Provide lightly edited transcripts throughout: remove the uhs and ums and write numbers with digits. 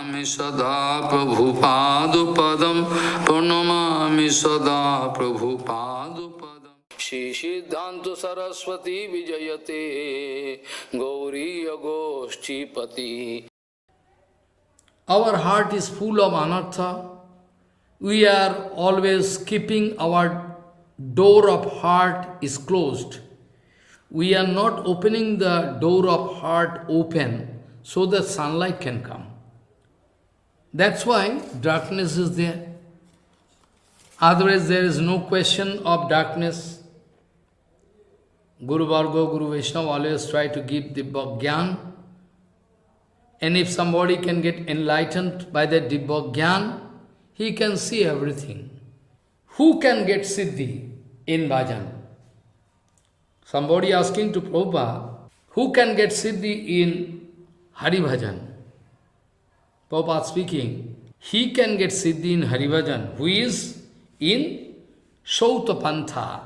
Pranamami sada Prabhupada-padam, Pranamami sada Prabhupada-padam. Shri Siddhanta Saraswati Vijayate, Gauriya Goshtipati. Our heart is full of anartha. We are always keeping our door of heart is closed. We are not opening the door of heart open so that sunlight can come. That's why darkness is there. Otherwise there is no question of darkness. Guru Varga, Guru Vaishnava always try to give Dibba Gyan. And if somebody can get enlightened by the Dibba Gyan, he can see everything. Who can get Siddhi in bhajan? Somebody asking to Prabhupada, who can get Siddhi in Hari Bhajan? Prabhupada speaking, he can get Siddhi in Hari Bhajan, who is in Sautapantha.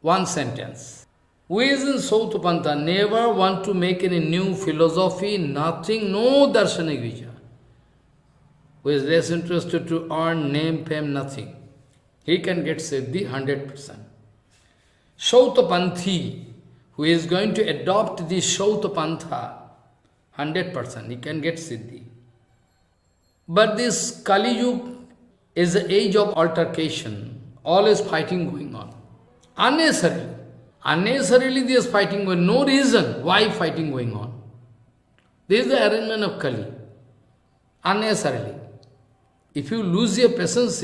One sentence. Who is in Sautapantha, never want to make any new philosophy, nothing, no darshanik vichar. Who is less interested to earn name, fame, nothing. He can get Siddhi 100%. Sautapanthi, who is going to adopt this Sautapantha, 100%, he can get Siddhi. But this Kali Yuga is the age of altercation, always fighting going on. Unnecessarily. Unnecessarily there is fighting going on, no reason why fighting going on. This is the arrangement of Kali. Unnecessarily. If you lose your patience,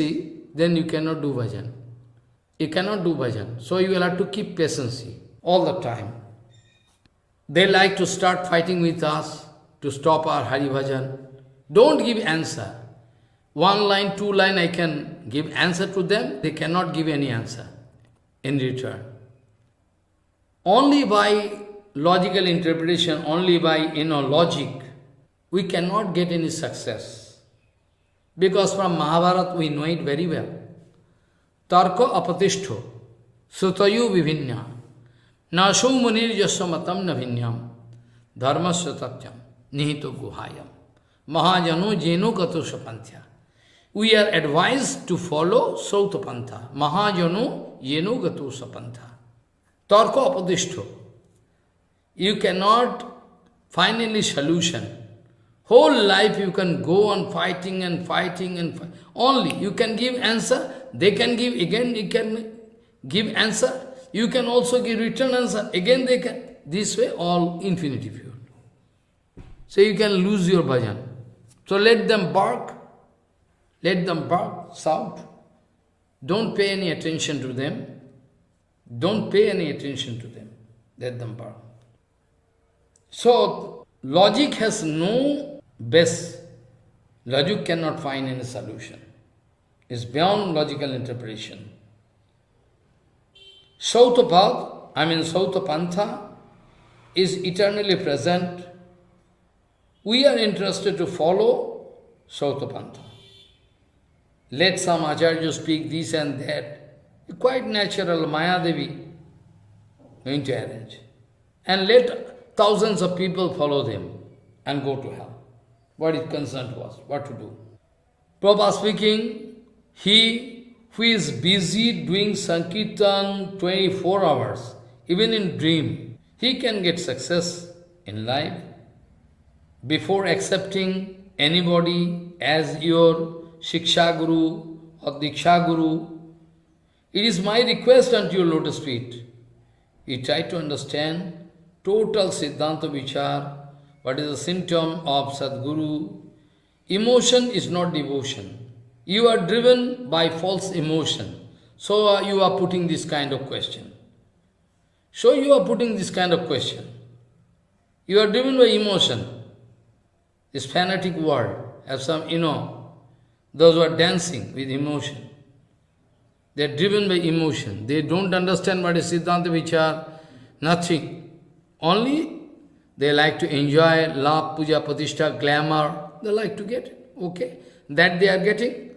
then you cannot do bhajan. You cannot do bhajan. So you will have to keep patience all the time. They like to start fighting with us to stop our Hari Bhajan. Don't give answer. One line, two line, I can give answer to them. They cannot give any answer in return. Only by logical interpretation, only by logic, we cannot get any success. Because from Mahabharata we know it very well. Tarka apatishto, sutayu vivinya, nasho munir yasamatam navinyam, dharmasya tatyam, nihito guhayam, mahajano jeno kato sapantya. We are advised to follow Sautapantha. Mahajano jeno kato sapantha. Tarka apatishto. You cannot find any solution. Whole life you can go on fighting and fighting and fight. Only you can give answer, they can give, again you can give answer, you can also give return answer, again they can, this way all infinity pure. So you can lose your bhajan. So let them bark, shout. Don't pay any attention to them. Don't pay any attention to them. Let them bark. So logic has no base. Logic cannot find any solution. It's beyond logical interpretation. Sautapantha is eternally present. We are interested to follow Sautapantha. Let some Acharya speak this and that. Quite natural, Maya Devi going to arrange. And let thousands of people follow them and go to hell. What his concern was, what to do. Prabhupada speaking, he who is busy doing Sankirtan 24 hours, even in dream, he can get success in life before accepting anybody as your Shiksha Guru or Diksha Guru. It is my request unto your lotus feet. You try to understand total Siddhanta Vichar, what is the symptom of Sadguru. Emotion is not devotion. You are driven by false emotion. So you are putting this kind of question. So you are putting this kind of question. You are driven by emotion. This fanatic world have some, those who are dancing with emotion. They are driven by emotion. They don't understand what is Siddhanta Vichar, nothing. Only they like to enjoy love, puja, pratishtha, glamour. They like to get it. Okay. That they are getting.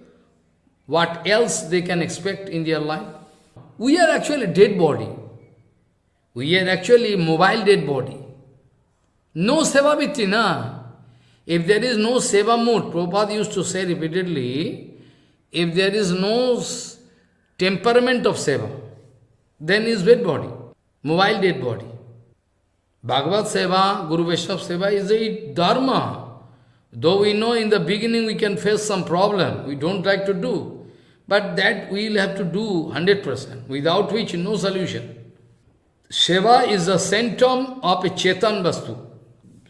What else they can expect in their life? We are actually dead body. We are actually mobile dead body. No sevaviti, na. If there is no seva mood, Prabhupada used to say repeatedly, if there is no temperament of seva, then is dead body, mobile dead body. Bhagavad Seva, Guru Vaishnava Seva is a dharma. Though we know in the beginning we can face some problem, we don't like to do, but that we will have to do 100%, without which no solution. Seva is a symptom of a Chetan Vastu.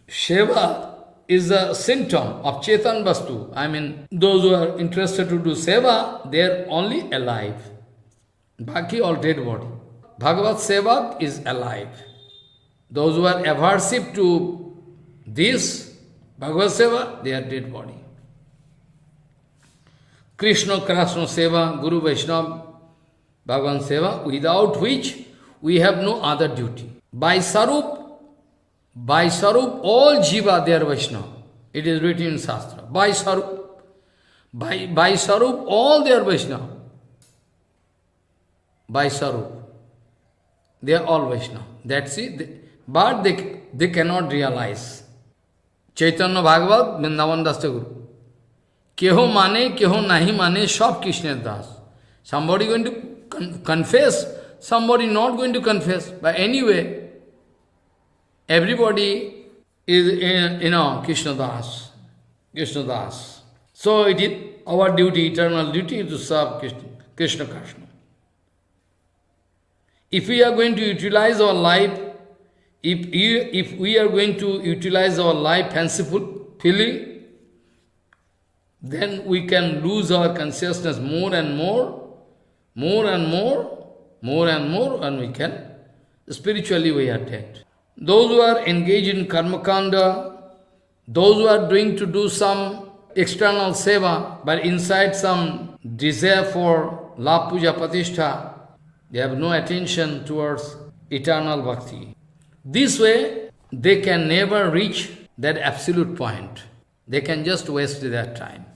Seva is a symptom of Chetan Vastu. I mean, those who are interested to do Seva, they are only alive. Baki all dead body. Bhagavad Seva is alive. Those who are aversive to this, Bhagavad Seva, they are dead body. Krishna Krishna Seva, Guru Vaishnava, Bhagavan Seva, without which we have no other duty. By Sarup, all jiva they are Vaishnava. It is written in Shastra. By Sarup, all they are Vaishnava. By Sarup, they are all Vaishnava. That's it. But they cannot realize. Chaitanya Bhagavat, Vrindavan Das Thakur. Keho mane, keho nahi mane, shop Krishna Das. Somebody going to confess, somebody not going to confess. But anyway, everybody is, Krishna Das. Krishna Das. So it is our duty, eternal duty, to serve Krishna. If we are going to utilize our life, if we are going to utilize our life fancifully, then we can lose our consciousness more and more, and we can, spiritually we are dead. Those who are engaged in karma kanda, those who are doing to do some external seva, but inside some desire for la puja patishtha, they have no attention towards eternal bhakti. This way, they can never reach that absolute point. They can just waste their time.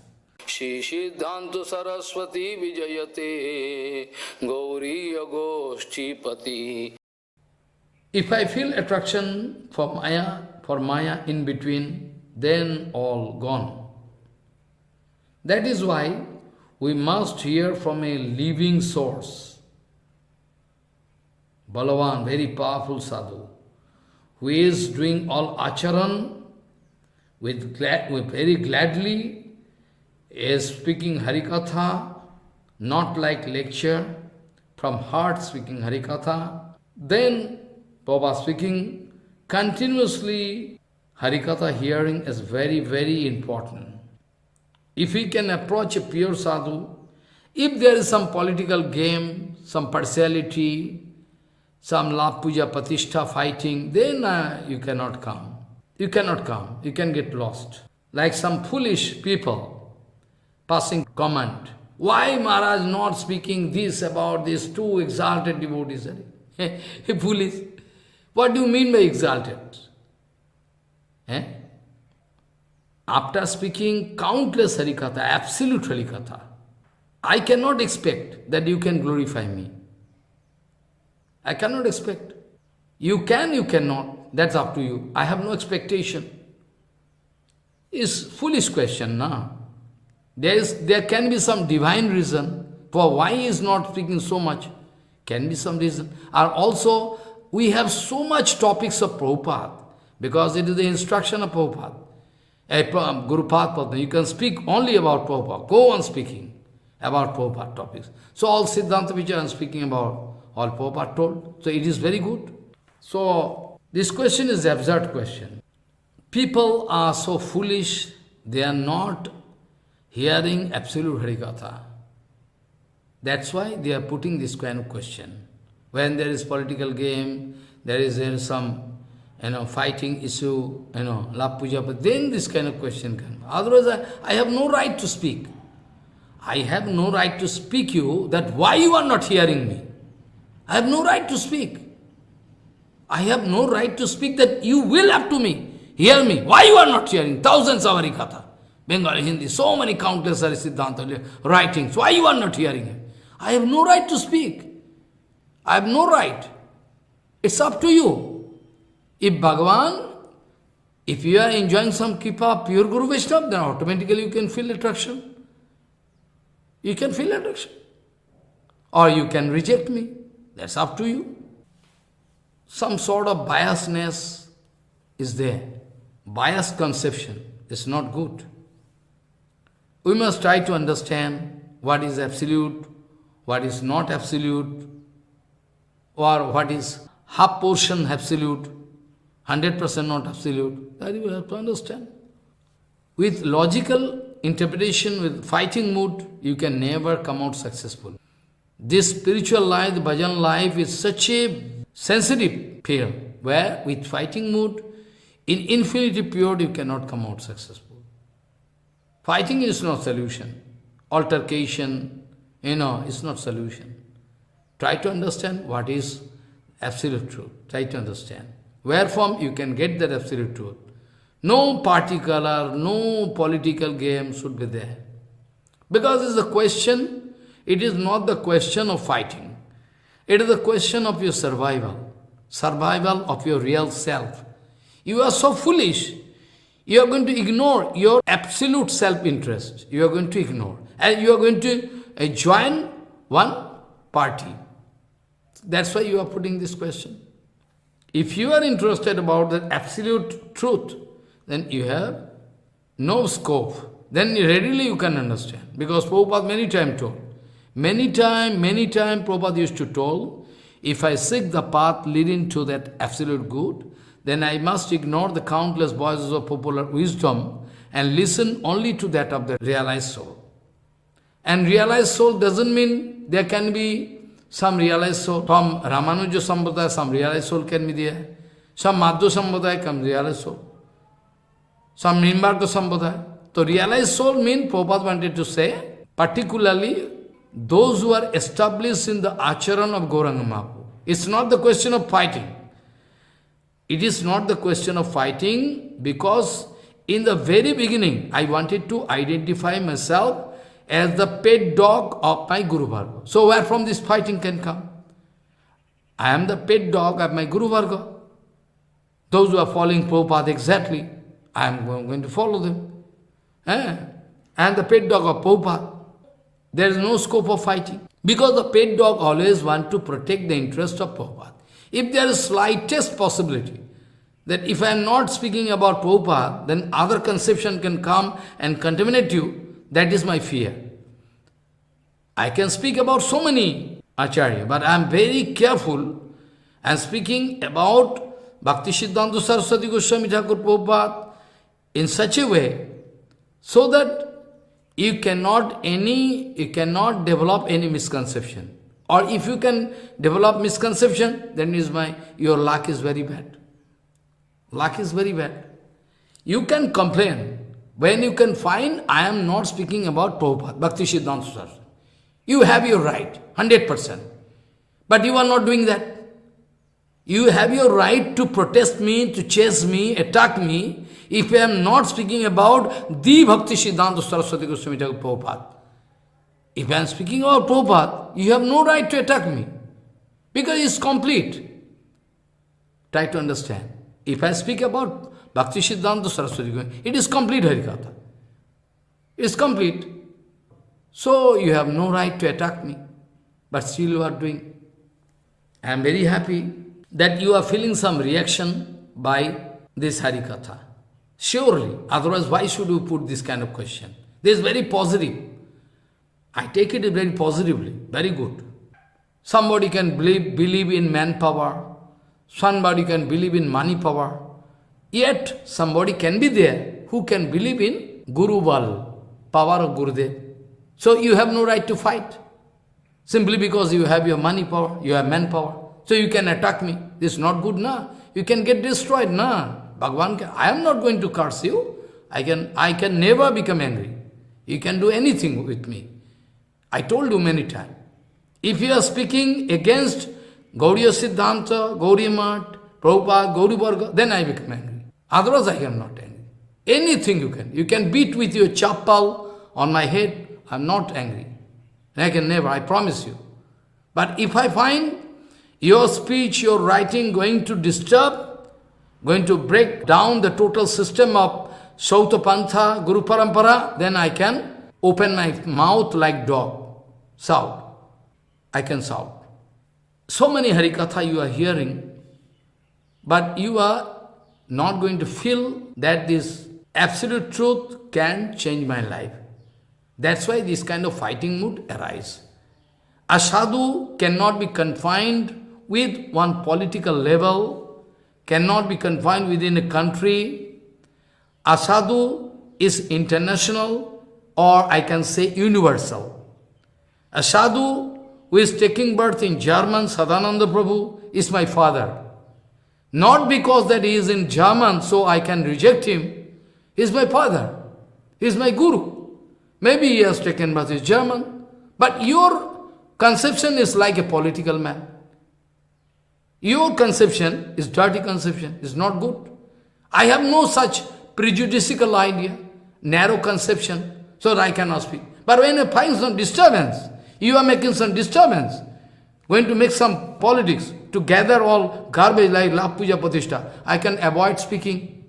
Shri Siddhanta Saraswati Vijayate Gauriya Goshtipati. If I feel attraction for Maya in between, then all gone. That is why we must hear from a living source. Balavan, very powerful sadhu, who is doing all acharan with very gladly, is speaking Harikatha, not like lecture, from heart speaking Harikatha. Then Prabhupada speaking continuously, Harikatha hearing is very, very important. If we can approach a pure sadhu, if there is some political game, some partiality, some la puja patishtha fighting, then you cannot come. You cannot come. You can get lost. Like some foolish people passing comment. Why Maharaj not speaking this about these two exalted devotees? Foolish. What do you mean by exalted? After speaking countless Harikatha, absolute Harikatha, I cannot expect that you can glorify me. I cannot expect. You can, you cannot. That's up to you. I have no expectation. It's foolish question, na? There can be some divine reason for why he is not speaking so much. Can be some reason. Or also, we have so much topics of Prabhupada, because it is the instruction of Prabhupada. Guru Padma, you can speak only about Prabhupada. Go on speaking about Prabhupada topics. So all Siddhanta which I am speaking about, all Prabhupada told. So it is very good. So this question is an absurd question. People are so foolish, they are not hearing absolute Harikatha. That's why they are putting this kind of question. When there is political game, there is some fighting issue, la puja, but then this kind of question can. Otherwise, I have no right to speak. I have no right to speak you that why you are not hearing me. I have no right to speak. I have no right to speak that you will have to hear me. Why you are not hearing? Thousands of Harikatha, Bengali, Hindi, so many countless Siddhanta writings. Why you are not hearing it? I have no right to speak. I have no right. It's up to you. If Bhagavan If you are enjoying some Kripa, pure Guru Vaishnava, then automatically you can feel attraction. You can feel attraction. Or you can reject me. That's up to you. Some sort of biasness is there. Biased conception is not good. We must try to understand what is absolute, what is not absolute, or what is half portion absolute, 100% not absolute. That you have to understand. With logical interpretation, with fighting mood, you can never come out successful. This spiritual life, the bhajan life, is such a sensitive field, where with fighting mood, in infinity pure, you cannot come out successful. Fighting is not solution. Altercation, is not solution. Try to understand what is absolute truth. Try to understand. Wherefrom you can get that absolute truth. No party color, no political game should be there. Because it's the question, it is not the question of fighting. It is the question of your survival. Survival of your real self. You are so foolish. You are going to ignore your absolute self-interest. You are going to ignore. And you are going to join one party. That's why you are putting this question. If you are interested about the absolute truth, then you have no scope. Then readily you can understand. Because Prabhupada many times told. Many time, Prabhupada used to tell, if I seek the path leading to that absolute good, then I must ignore the countless voices of popular wisdom and listen only to that of the realized soul. And realized soul doesn't mean there can be some realized soul. From Ramanuja Sambhadaya, some realized soul can be there. Some Madhya Sambhadaya can be realized soul. Some Nimbarka Sambhadaya. So realized soul means, Prabhupada wanted to say, particularly those who are established in the acharan of Gauranga Mahaprabhu. It's not the question of fighting. It is not the question of fighting, because in the very beginning, I wanted to identify myself as the pet dog of my Guru Varga. So where from this fighting can come? I am the pet dog of my Guru Varga. Those who are following Prabhupada exactly, I am going to follow them. I am the pet dog of Prabhupada. There is no scope of fighting. Because the pet dog always wants to protect the interest of Prabhupada. If there is slightest possibility that if I am not speaking about Prabhupada, then other conception can come and contaminate you, that is my fear. I can speak about so many Acharya, but I am very careful. I am speaking about Bhakti Siddhanta Saraswati Goswami Thakur Prabhupada in such a way, so that you cannot develop any misconception. Or if you can develop misconception, then your luck is very bad. Luck is very bad. You can complain. When you can find, I am not speaking about Prabhupada, Bhakti Siddhanta Saraswati. You have your right, 100%. But you are not doing that. You have your right to protest me, to chase me, attack me, if I am not speaking about the Bhakti Siddhanta Saraswati Goswami Thakur Prabhupada. If I am speaking about Prabhupada, you have no right to attack me, because it's complete. Try to understand. If I speak about Bhakti Siddhanta Saraswati, it is complete Harikatha. It is complete. So you have no right to attack me, but still you are doing. I am very happy that you are feeling some reaction by this Harikatha. Surely, otherwise why should you put this kind of question? This is very positive. I take it very positively, very good. Somebody can believe in manpower, somebody can believe in money power, yet somebody can be there who can believe in Guru Bal, power of Gurudev. So you have no right to fight, simply because you have your money power, you have manpower. So you can attack me. This is not good, na? You can get destroyed, na? Bhagavan, I am not going to curse you. I can never become angry. You can do anything with me. I told you many times. If you are speaking against Gauriya Siddhanta, Gauriya Mat, Prabhupada, Gauri Varga, then I become angry. Otherwise I am not angry. Anything you can. You can beat with your chappal on my head. I am not angry. I can never, I promise you. But if I find your speech, your writing going to disturb going to break down the total system of Sautapantha, Guru Parampara, then I can open my mouth like dog, shout. I can shout. So many Harikatha you are hearing, but you are not going to feel that this absolute truth can change my life. That's why this kind of fighting mood arises. A sadhu cannot be confined with one political level, cannot be confined within a country. A sadhu is international, or I can say universal. A sadhu who is taking birth in German, Sadananda Prabhu, is my father. Not because that he is in German, so I can reject him. He is my father. He is my guru. Maybe he has taken birth in German, but your conception is like a political man. Your conception is dirty conception, is not good. I have no such prejudicial idea, narrow conception, so that I cannot speak. But when I find some disturbance, you are making some disturbance, going to make some politics, to gather all garbage like Lap Puja Pratishtha, I can avoid speaking.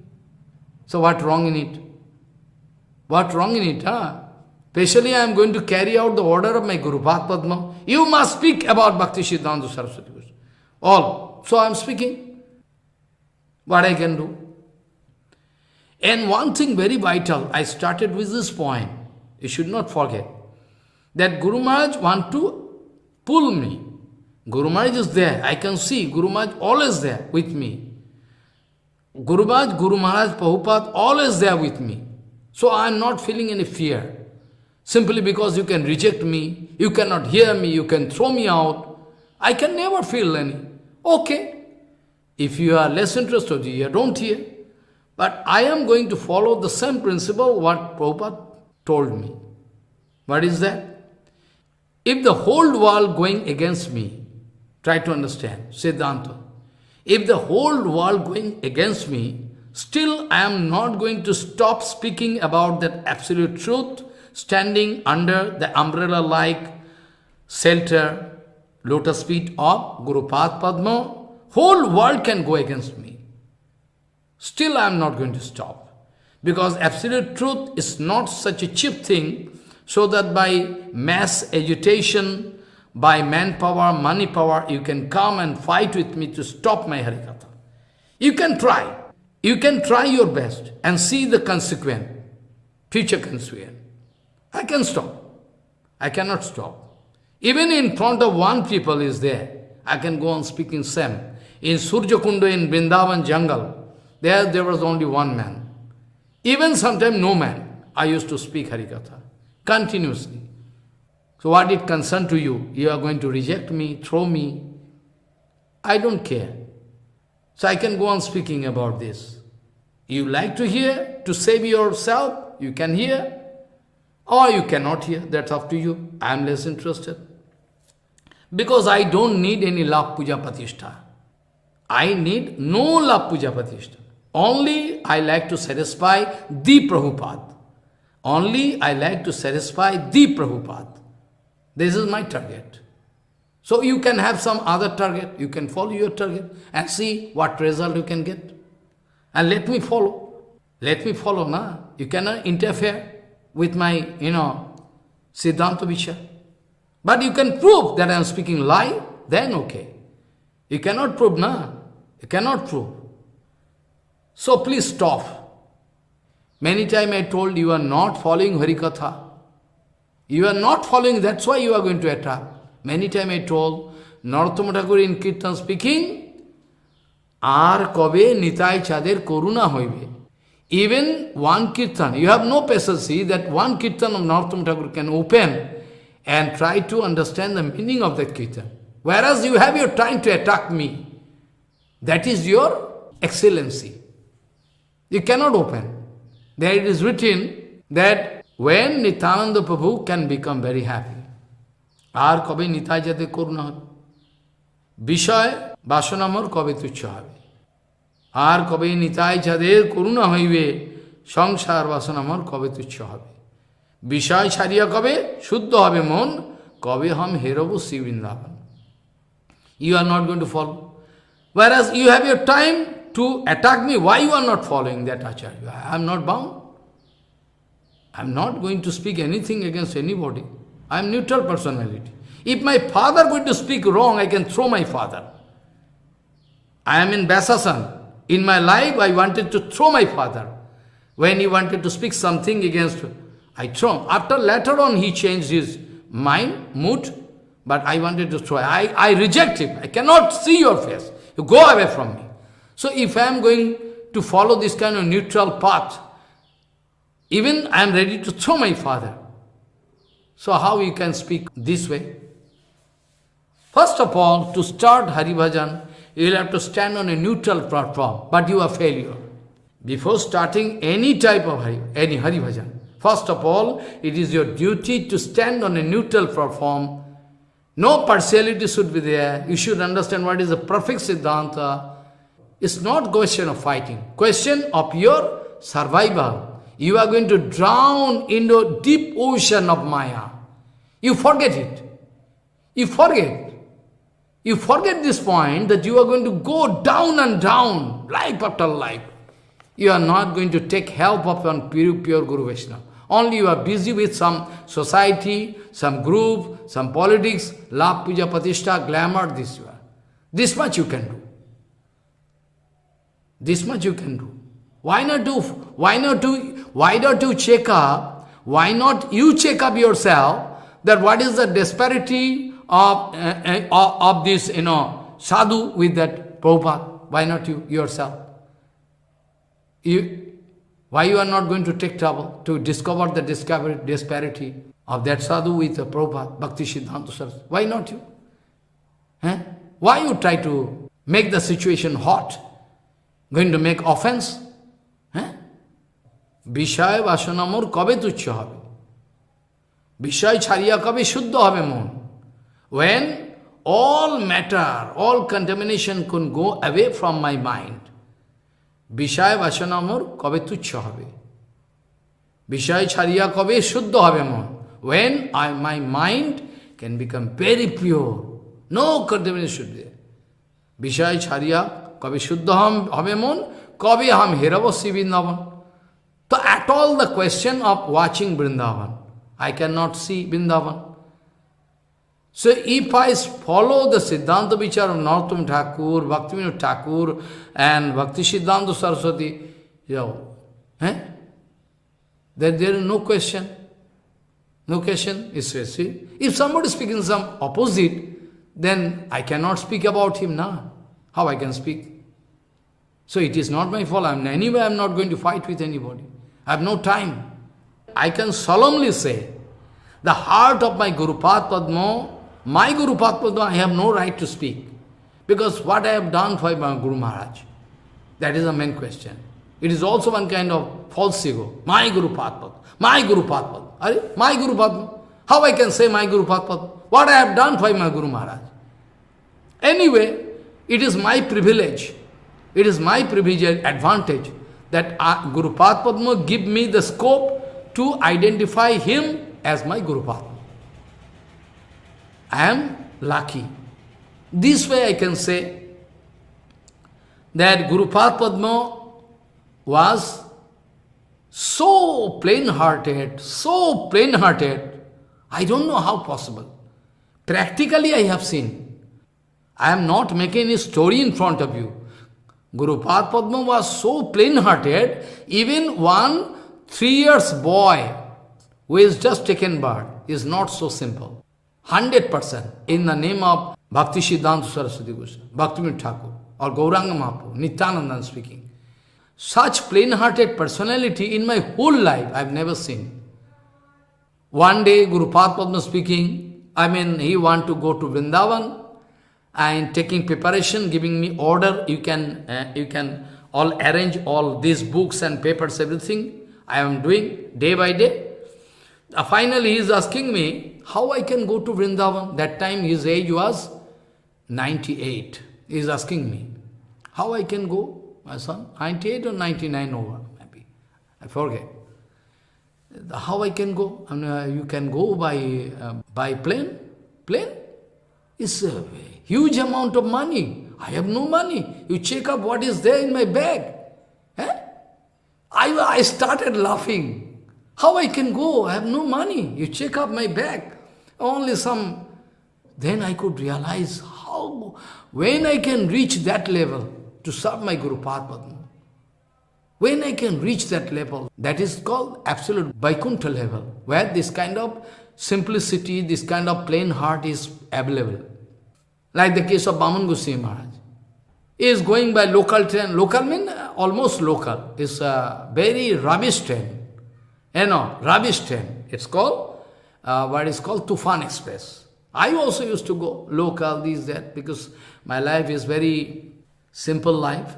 So what wrong in it? What wrong in it, huh? Especially I am going to carry out the order of my Guru Bhat Padma. You must speak about Bhakti Siddhanta Saraswati. All. So I am speaking. What I can do? And one thing very vital, I started with this point. You should not forget. That Guru Maharaj want to pull me. Guru Maharaj is there. I can see Guru Maharaj always there with me. Guru Maharaj, Prabhupada always there with me. So I am not feeling any fear. Simply because you can reject me, you cannot hear me, you can throw me out. I can never feel any. Okay. If you are less interested, you don't hear. But I am going to follow the same principle what Prabhupada told me. What is that? If the whole world going against me, try to understand, Siddhanta. If the whole world going against me, still I am not going to stop speaking about that absolute truth, standing under the umbrella-like shelter, lotus feet of Guru Path Padma. Whole world can go against me. Still I am not going to stop. Because absolute truth is not such a cheap thing, so that by mass agitation, by manpower, money power, you can come and fight with me to stop my Harikatha. You can try. You can try your best and see the consequence, future consequence. I can stop. I cannot stop. Even in front of one people is there, I can go on speaking same. In Surjakunda, in Vrindavan jungle, there was only one man. Even sometimes no man. I used to speak Harikatha continuously. So what it concern to you? You are going to reject me, throw me. I don't care. So I can go on speaking about this. You like to hear, to save yourself, you can hear. Or you cannot hear, that's up to you. I am less interested. Because I don't need any Lap Puja Pratishtha. I need no Lap Puja Pratishtha. Only I like to satisfy the Prabhupada. Only I like to satisfy the Prabhupada. This is my target. So you can have some other target. You can follow your target and see what result you can get. And let me follow. Let me follow, na? You cannot interfere with my, Siddhanta Vishya. But you can prove that I am speaking lie, then okay. You cannot prove, na? You cannot prove. So please stop. Many times I told you are not following Harikatha. You are not following, that's why you are going to attack. Many times I told, Narottama Thakur in Kirtan speaking, Ar kobe nitai chader koruna hoibe. Even one Kirtan, you have no patience, see that one Kirtan of Narottama Thakur can open and try to understand the meaning of that Kirtan. Whereas you have your time to attack me. That is your excellency. You cannot open. There it is written that when Nityananda Prabhu can become very happy. Ar kobe nitai jate koruna hobe. Vishay vasanamor kobe tuchha hobe. Ar kobe nitai jader koruna hoibe. Sangsar vasanamor kobe tuchha hobe. Vishay chariya kobe shuddha hobe mon. Kobe ham herobu Sri Vrindavan. You are not going to follow. Whereas you have your time to attack me, why you are not following that Acharya? I am not bound. I am not going to speak anything against anybody. I am neutral personality. If my father going to speak wrong, I can throw my father. I am in Basasan. In my life, I wanted to throw my father. When he wanted to speak something against, I throw him. After later on, he changed his mind, mood, but I wanted to throw. I reject him. I cannot see your face. You go away from me. So if I am going to follow this kind of neutral path, even I am ready to throw my father. So how you can speak this way? First of all, to start Hari Bhajan, you will have to stand on a neutral platform, but you are failure. Before starting any type of Hari Bhajan, first of all, it is your duty to stand on a neutral platform. No partiality should be there. You should understand what is the perfect Siddhanta. It's not question of fighting, question of your survival. You are going to drown into a deep ocean of Maya. You forget it. You forget. You forget this point that you are going to go down and down, life after life. You are not going to take help of one pure Guru Vaishnava. Only you are busy with some society, some group, some politics, love, puja, patishtha, glamour, this you are. This much you can do. This much you can do. Why not you check up? Why not you check up yourself that what is the disparity of this, sadhu with that Prabhupada? Why not you yourself? Why you are not going to take trouble to discover the disparity of that sadhu with the Prabhupada, Bhakti Siddhanta Saraswati? Why not you? Why you try to make the situation hot? Going to make offense? Vishaya vasanamor kabe tuchya hobe? Vishaya chariya kabe shuddha hobe mon? When all matter, all contamination can go away from my mind. Vishaya vasanamor kabe tuchya hobe? Vishaya chariya kabe shuddha hobe mon? When my mind can become very pure, no contamination should be there. Vishaya chariya kabe shuddha hobe mon? Kabe ham hiravasi Vrindavan? So at all the question of watching Vrindavan, I cannot see Vrindavan. So if I follow the Siddhanta Vichar of Narottam Thakur, Bhaktivinoda Thakur, and Bhakti Siddhanta Saraswati, then there is no question. No question. If somebody is speaking some opposite, then I cannot speak about him now. How I can speak? So it is not my fault. Anyway, I am not going to fight with anybody. I have no time. I can solemnly say, the heart of my Guru Padma, I have no right to speak. Because what I have done for my Guru Maharaj, that is the main question. It is also one kind of false ego. My Guru Padma, my Guru Padma. My Guru Padma. How I can say my Guru Padma? What I have done for my Guru Maharaj? Anyway, it is my privilege. It is my privilege advantage that Guru Padma give me the scope to identify him as my Guru Padma. I am lucky. This way I can say that Guru Padma was so plain-hearted, I don't know how possible. Practically I have seen. I am not making a story in front of you. Guru Padma was so plain-hearted, even one 3 years boy who is just taken birth is not so simple. 100% in the name of Bhakti Siddhanta Saraswati Goswami, Bhaktivinoda Thakur, or Gauranga Mahaprabhu, Nityananda speaking. Such plain-hearted personality in my whole life I have never seen. One day Guru Padma speaking, he want to go to Vrindavan, and taking preparation, giving me order, you can all arrange all these books and papers, everything I am doing day by day. Finally he is asking me, how I can go to Vrindavan? That time his age was 98. He is asking me, how I can go, my son? 98 or 99 over, maybe. I forget. How I can go? You can go by plane? Plane? It's a huge amount of money. I have no money. You check up what is there in my bag. Eh? I started laughing. How I can go? I have no money. You check up my bag. Only some. Then I could realize how, when I can reach that level to serve my Guru Padma. When I can reach that level, that is called absolute Vaikuntha level, where this kind of simplicity, this kind of plain heart is available. Like the case of Bhaman Goswami Maharaj. He is going by local train. Local means almost local. It's a very rubbish train. Rubbish train. It's called, what is called Tufan Express. I also used to go local, this, that, because my life is very simple life.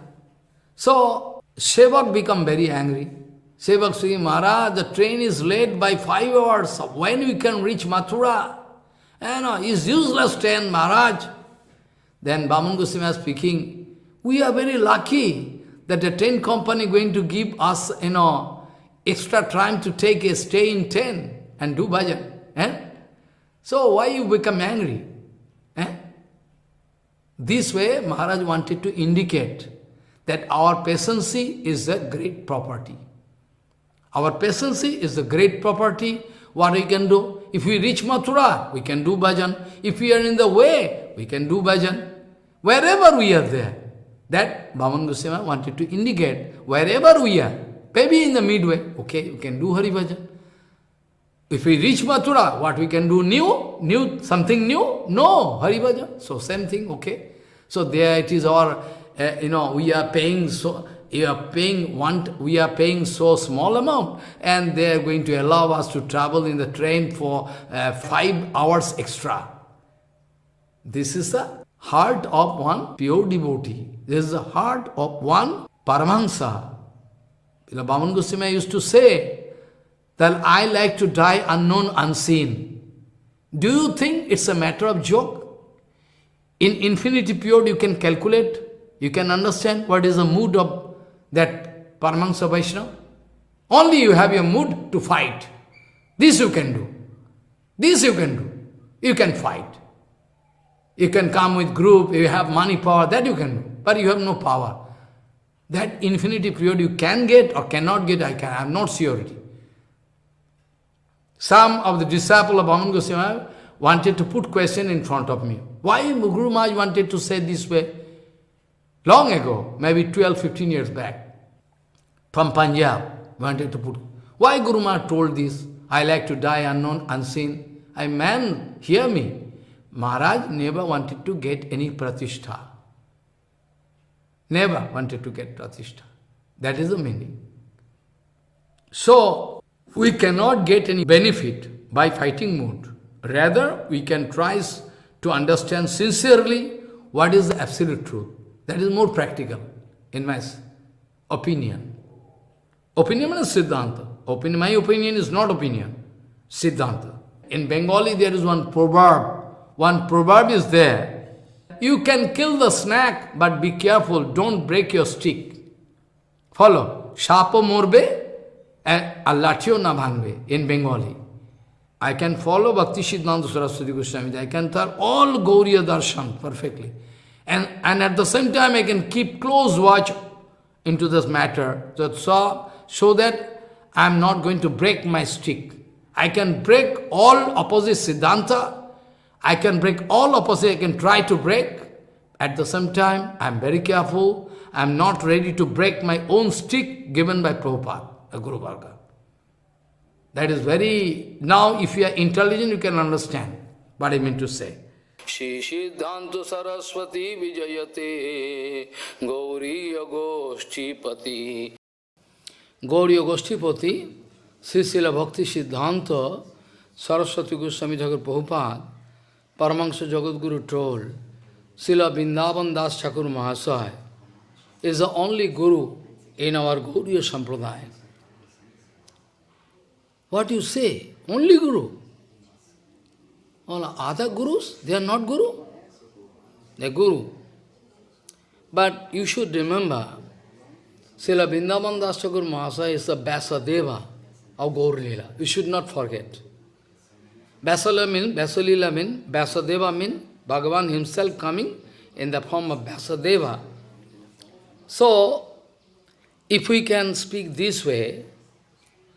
So, Sevak become very angry. Sevak saying, Maharaj, the train is late by 5 hours. When we can reach Mathura? It's useless train, Maharaj. Then Bhaman Goswami was speaking, we are very lucky that the train company going to give us, extra time to take a stay in train and do bhajan. So why you become angry? This way, Maharaj wanted to indicate that our patience is a great property. Our patience is a great property. What we can do? If we reach Mathura, we can do bhajan. If we are in the way, we can do bhajan. Wherever we are there. That Bhaman Goswami wanted to indicate, wherever we are, maybe in the midway, okay, we can do Hari Bhajan. If we reach Mathura, what we can do? New, something new? No, Hari Bhajan. So same thing, okay. So there it is our, we are paying so small amount, and they are going to allow us to travel in the train for 5 hours extra. This is the heart of one pure devotee. This is the heart of one Paramahansa. Bhaman Goswami used to say that I like to die unknown, unseen. Do you think it's a matter of joke? In infinity period you can calculate, you can understand what is the mood of that Paramahansa Vaishnava. Only you have your mood to fight. This you can do. This you can do. You can fight. You can come with group, you have money, power, that you can do. But you have no power. That infinity period you can get or cannot get, I am not surety. Some of the disciples of Bhaman Goswami wanted to put question in front of me. Why Guru Maharaj wanted to say this way? Long ago, maybe 12, 15 years back, from Punjab, wanted to put. Why Guru Maharaj told this? I like to die unknown, unseen. Man, hear me. Maharaj never wanted to get any pratishtha. Never wanted to get pratishtha. That is the meaning. So, we cannot get any benefit by fighting mood. Rather, we can try to understand sincerely what is the absolute truth. That is more practical, in my opinion. Opinion is Siddhanta. My opinion is not opinion. Siddhanta. In Bengali, there is one proverb. One proverb is there. You can kill the snake, but be careful, don't break your stick. Follow. Shapo morbe, and allatio na bhangbe, in Bengali. I can follow Bhakti Siddhanta Saraswati Goswami. I can tell all Gauriya Darshan perfectly. And at the same time, I can keep close watch into this matter, so that I am not going to break my stick. I can break all opposite Siddhanta. I can break all opposite, I can try to break. At the same time, I am very careful. I am not ready to break my own stick given by Prabhupada, a Guru Varga. That is very... Now, if you are intelligent, you can understand what I mean to say. Shri Siddhanta Saraswati Vijayate Gauriya Goshtipati. Gauriya Goshtipati, Srila Bhakti Siddhanta Saraswati Goswami Thakur Prabhupada, Paramahansa Jagadguru told, Srila Vrindavan Das Thakur Mahasaya is the only Guru in our Gauriya Sampradaya. What you say? Only Guru. All other Gurus, they are not Guru. They are Guru. But you should remember, Srila Vrindavan Das Thakur Mahasaya is the Vyasadeva of Gaur Leela. You should not forget. Vyasalila means, Vyasadeva means Bhagavan himself coming in the form of Vyasadeva. So, if we can speak this way,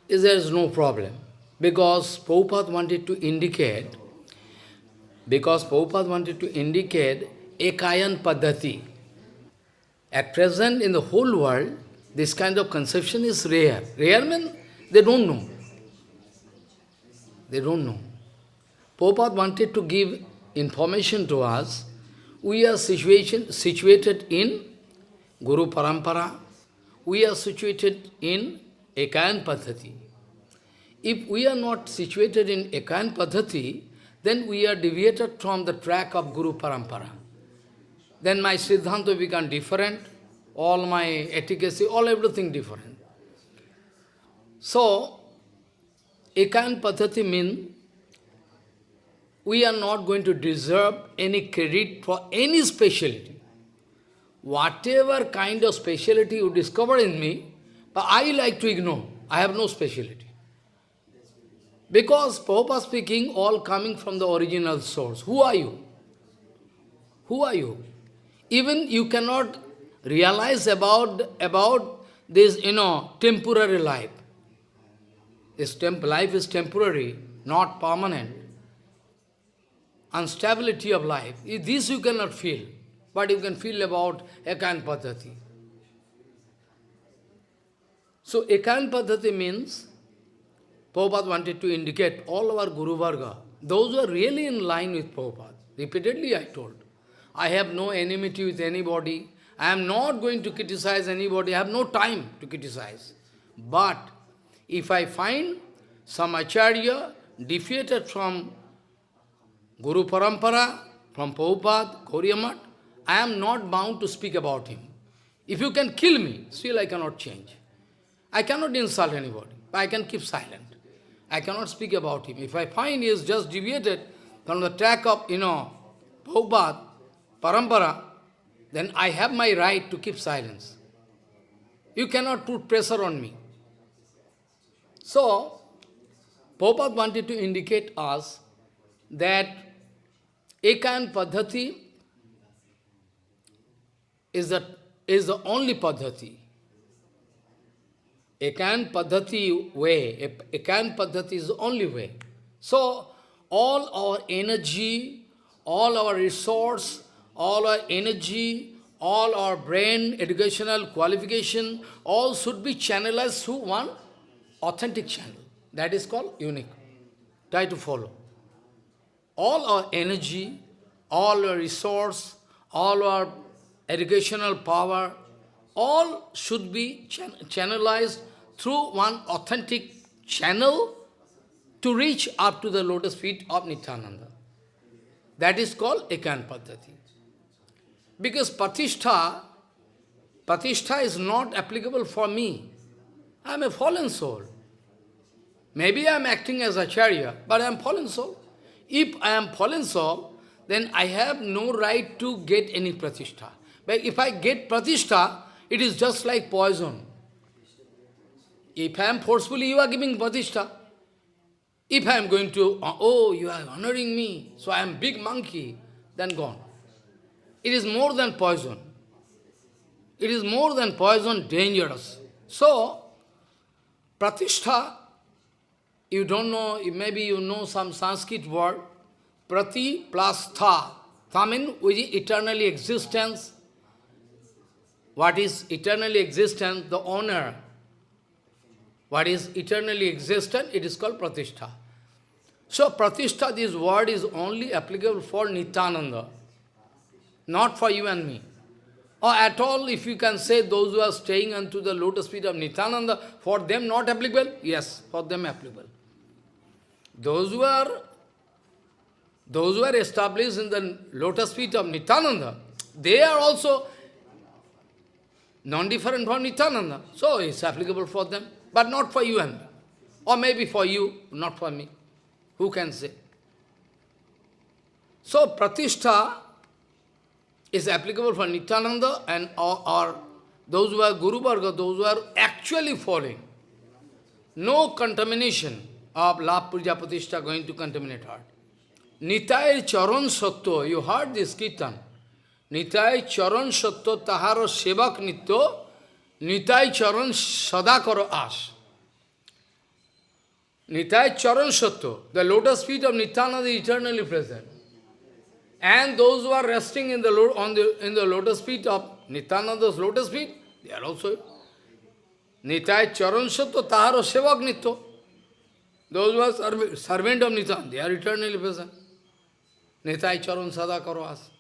there is no problem. Because Prabhupada wanted to indicate, Ekayan Paddhati. At present, in the whole world, this kind of conception is rare. Rare means they don't know. They don't know. Prabhupada wanted to give information to us. We are situated in Guru Parampara. We are situated in Ekayan Paddhati. If we are not situated in Ekayan Paddhati, then we are deviated from the track of Guru Parampara. Then my Siddhanta become different, all my efficacy, everything different. So, Ekayan Paddhati means we are not going to deserve any credit for any speciality. Whatever kind of speciality you discover in me, but I like to ignore. I have no speciality. Because Prabhupada speaking, all coming from the original source. Who are you? Who are you? Even you cannot realize about this, temporary life. This life is temporary, not permanent. Instability of life. This you cannot feel, but you can feel about Ekayan Paddhati. So Ekayan Paddhati means, Prabhupada wanted to indicate all our Guru Varga, those who are really in line with Prabhupada. Repeatedly I told, I have no enmity with anybody. I am not going to criticize anybody. I have no time to criticize. But if I find some Acharya defeated from Guru Parampara, from Prabhupada, Gauriya, I am not bound to speak about him. If you can kill me, still I cannot change. I cannot insult anybody, but I can keep silent. I cannot speak about him. If I find he is just deviated from the track of, Prabhupada, Parampara, then I have my right to keep silence. You cannot put pressure on me. So, Prabhupada wanted to indicate us that Ekayan Paddhati is the only Paddhati. Ekayan Paddhati way, Ekayan Paddhati is the only way. So, all our energy, all our resource, all our energy, all our brain, educational qualification, all should be channelized through one authentic channel. That is called unique. Try to follow. All our energy, all our resource, all our educational power, all should be channelized through one authentic channel to reach up to the lotus feet of Nityananda. That is called Ekayan Paddhati. Because Pratishtha is not applicable for me. I am a fallen soul. Maybe I am acting as Acharya, but I am fallen soul. If I am fallen soul, then I have no right to get any Pratishtha. But if I get Pratishtha, it is just like poison. If I am forcefully, you are giving Pratishtha. If I am going to, you are honoring me, so I am big monkey, then gone. It is more than poison. It is more than poison, dangerous. So, Pratishtha, you don't know, maybe you know some Sanskrit word, Prati plus Tha. Tha means which is eternally existence. What is eternally existence? The honor. What is eternally existent? It is called Pratishtha. So Pratishtha, this word is only applicable for Nityananda, not for you and me. Or at all, if you can say those who are staying unto the lotus feet of Nityananda, for them not applicable? Yes, for them applicable. Those who are established in the lotus feet of Nityananda, they are also non-different from Nityananda. So it's applicable for them, but not for you and me. Or maybe for you, not for me. Who can say? So Pratishtha is applicable for Nityananda and or those who are Guru Varga, those who are actually following. No contamination of Labh Puja Pratishtha going to contaminate heart. Nitayar Charan Satto, you heard this Kirtan. Nitai charan satto taharo sevak nityo, Nitai charan sada karo as. Nitai charan satto, the lotus feet of Nityananda is eternally present. And those who are resting in the lotus feet of Nityananda's lotus feet, they are also Nitai charan satto taharo sevak nityo. Those who are servant of Nityananda, they are eternally present. Nitai charan sada karo as.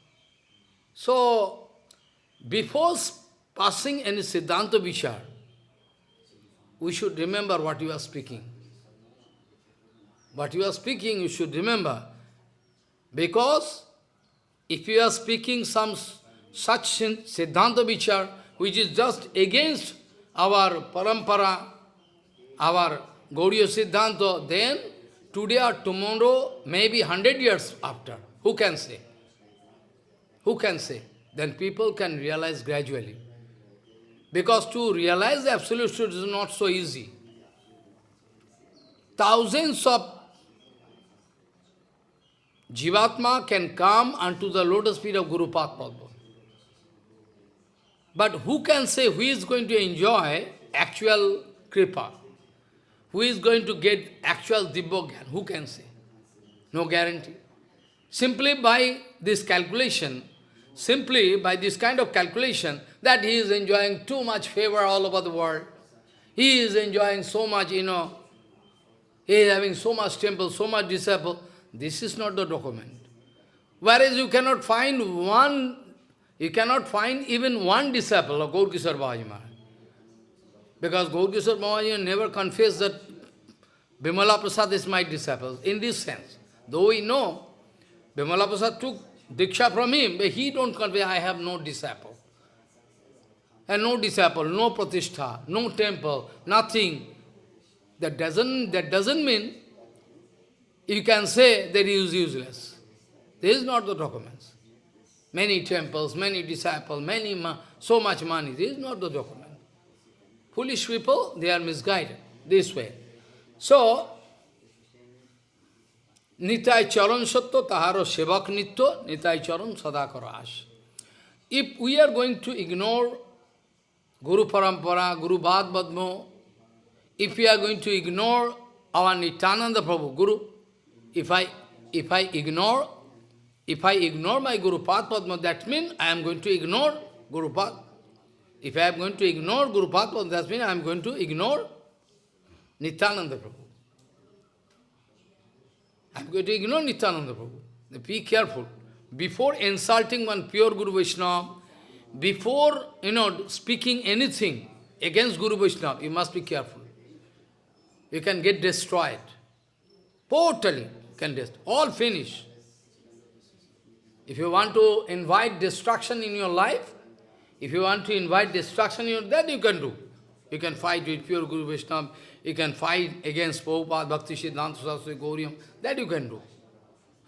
So, before passing any Siddhanta Vichar, we should remember what you are speaking. What you are speaking, you should remember. Because if you are speaking some such Siddhanta Vichar, which is just against our parampara, our Gauriya Siddhanta, then today or tomorrow, maybe 100 years after, who can say? Who can say? Then people can realize gradually. Because to realize the absolute truth is not so easy. Thousands of Jivatma can come unto the lotus feet of Guru Padma. But who can say who is going to enjoy actual Kripa? Who is going to get actual Dibbogyan? Who can say? No guarantee. Simply by this calculation, simply by this kind of calculation, that he is enjoying too much favor all over the world. He is enjoying so much, he is having so much temple, so much disciple. This is not the document. Whereas you cannot find even one disciple of Gaur-Kishore Babaji Maharaj. Because Gaur-Kishore Babaji never confessed that Bimala Prasad is my disciple, in this sense. Though we know, Bimala Prasad took Diksha from him, but he don't confess, I have no disciple. And no disciple, no pratishtha, no temple, nothing. That doesn't mean you can say that he is useless. This is not the documents. Many temples, many disciples, so much money. This is not the document. Foolish people, they are misguided this way. So, Nitai charan satto taharo sevak nityo, Nitai charan sadakara as. If we are going to ignore Guru Parampara, Guru Bhad Badmo, if we are going to ignore our Nityananda Prabhu, Guru, if I ignore my Guru Padma, that means I am going to ignore Guru Pad. If I am going to ignore Guru Padma, that means I am going to ignore Nityananda Prabhu. I am going to ignore Nityananda Prabhu. Be careful. Before insulting one pure Guru Vaishnava, before speaking anything against Guru Vaishnava, you must be careful. You can get destroyed. Totally can destroy. All finish. If you want to invite destruction in your life, if you want to invite destruction in your life, that you can do. You can fight with pure Guru Vaishnava. You can fight against Prabhupada, Bhakti, Siddhanta, Saraswati, Gauriam. That you can do.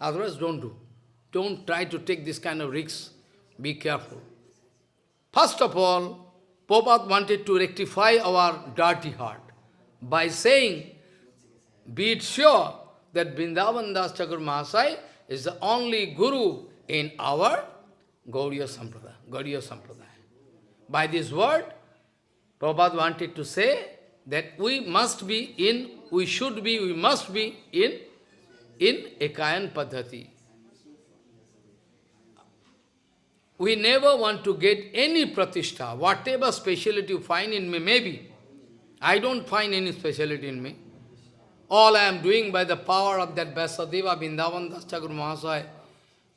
Otherwise, don't do. Don't try to take this kind of risks. Be careful. First of all, Prabhupada wanted to rectify our dirty heart by saying, be it sure that Vrindavan Das Thakur Mahasaya is the only Guru in our Gauriya Sampradaya. By this word, Prabhupada wanted to say that we must be in Ekayan Paddhati. We never want to get any pratishtha, whatever speciality you find in me, maybe. I don't find any speciality in me. All I am doing by the power of that Vyasadeva, Vrindavan Das Thakur Mahasaya,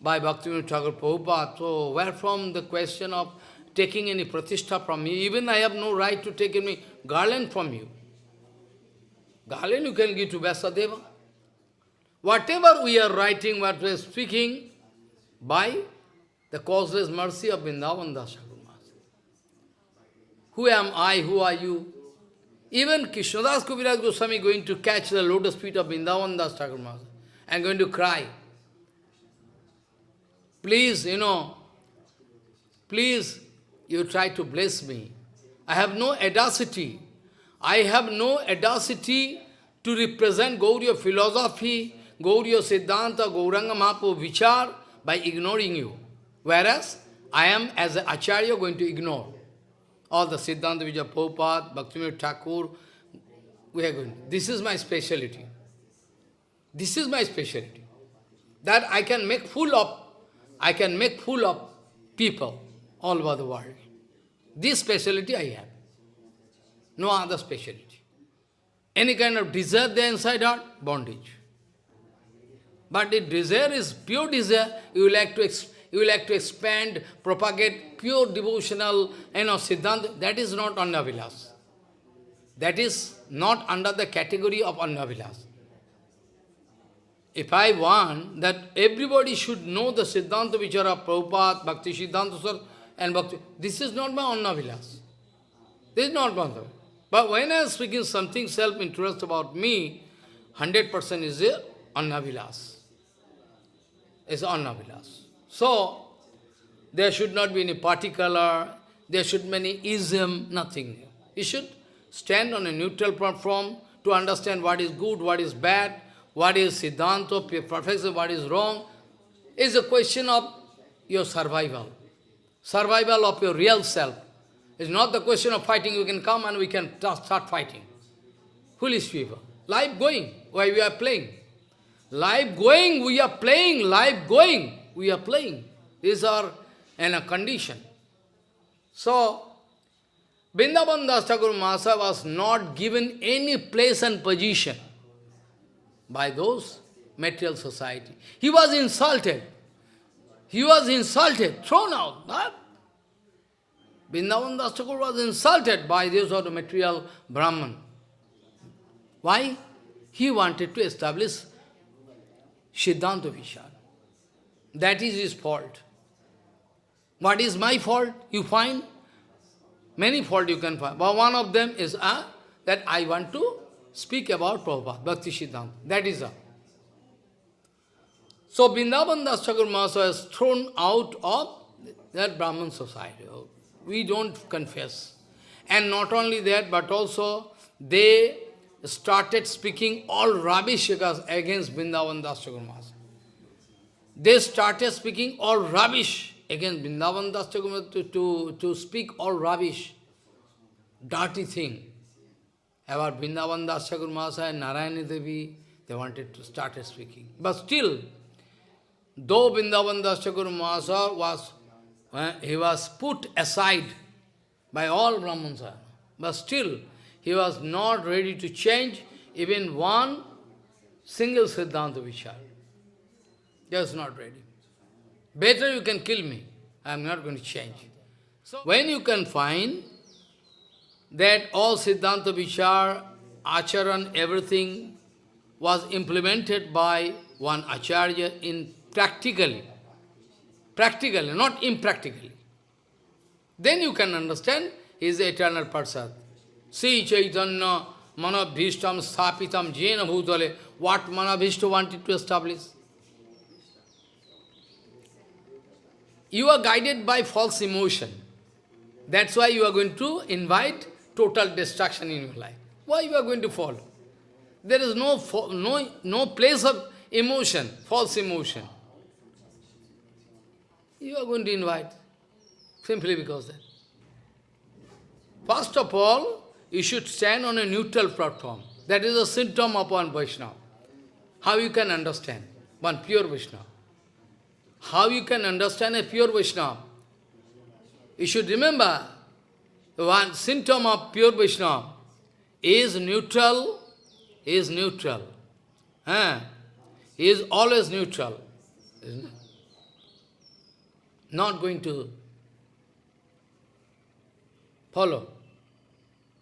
by Bhaktivinoda-dhara Prabhupada. So where from the question of taking any pratishtha from me? Even I have no right to take any garland from you. Garland you can give to Vyasadeva. Whatever we are writing, what we are speaking, by the causeless mercy of Vrindavan Das Thakur Mahasaya. Who am I? Who are you? Even Krishnadas Kaviraj Goswami going to catch the lotus feet of Vrindavan Das Thakur Mahasaya and going to cry. Please, please, you try to bless me. I have no audacity. I have no audacity to represent Gauriya philosophy, Gauriya Siddhanta, Gauranga Mahaprabhu Vichar by ignoring you. Whereas, I am, as an Acharya, going to ignore all the Siddhanta Vijaya Prabhupada, Bhaktivinoda Thakur. We are going. This is my speciality. This is my speciality. That I can make fool of people all over the world. This speciality I have. No other speciality. Any kind of desire there inside out, bondage. But if desire is pure desire, you will like to expand, propagate pure devotional, Siddhanta. That is not Annavilas. That is not under the category of Annavilas. If I want that everybody should know the Siddhanta Vichara, Prabhupada, Bhakti Siddhanta Sar, and Bhakti, this is not my Annavilas. This is not my Annavilas. But when I am speaking something self-interest about me, 100% is a Annavilas. It's Annavilas. So, there should not be any particular, there should be any ism, nothing. You should stand on a neutral platform to understand what is good, what is bad, what is Siddhanta, perfection, what is wrong. It's a question of your survival. Survival of your real self. It's not the question of fighting. You can come and we can start fighting. Foolish people. Life going, why we are playing? Life going, we are playing. Life going, we are playing. These are in a condition. So, Vrindavan Das Thakur Mahasaya was not given any place and position by those material society. He was insulted. He was insulted, thrown out. Huh? Vrindavan Das Thakur was insulted by this sort of material Brahman. Why? He wanted to establish Siddhanta Vichara. That is his fault. What is my fault? You find many faults you can find. But one of them is that I want to speak about Prabhupada, Bhakti Siddhanta. That is all. So Vrindavan Das Thakur Mahasaya is thrown out of that Brahman society. We don't confess. And not only that, but also they started speaking all rubbish against Vrindavan Das Thakur Mahasaya. They started speaking all rubbish against Vrindavan Das Thakur Mahasaya to speak all rubbish, dirty thing about Vrindavan Das Thakur Mahasaya and Narayani Devi. They wanted to start speaking. But still, though Vrindavan Das Thakur Mahasaya he was put aside by all Brahmans, but still he was not ready to change even one single Siddhanta Vichara. Just not ready. Better you can kill me, I am not going to change. So when you can find that all Siddhanta Vichara, Acharan, everything was implemented by one Acharya in practically, not impractically, then you can understand he is the eternal Parsad. See Chaitanya Manabhishtam Sthapitam Jena Bhutale, what Manabhishta wanted to establish. You are guided by false emotion. That's why you are going to invite total destruction in your life. Why you are going to follow? There is no place of emotion, false emotion. You are going to invite, simply because that. First of all, you should stand on a neutral platform. That is a symptom of one Vaishnava. How you can understand one pure Vaishnava? How you can understand a pure Vaishnava? You should remember, one symptom of pure Vaishnava is neutral, He is neutral. He is always neutral. Isn't it? Not going to follow.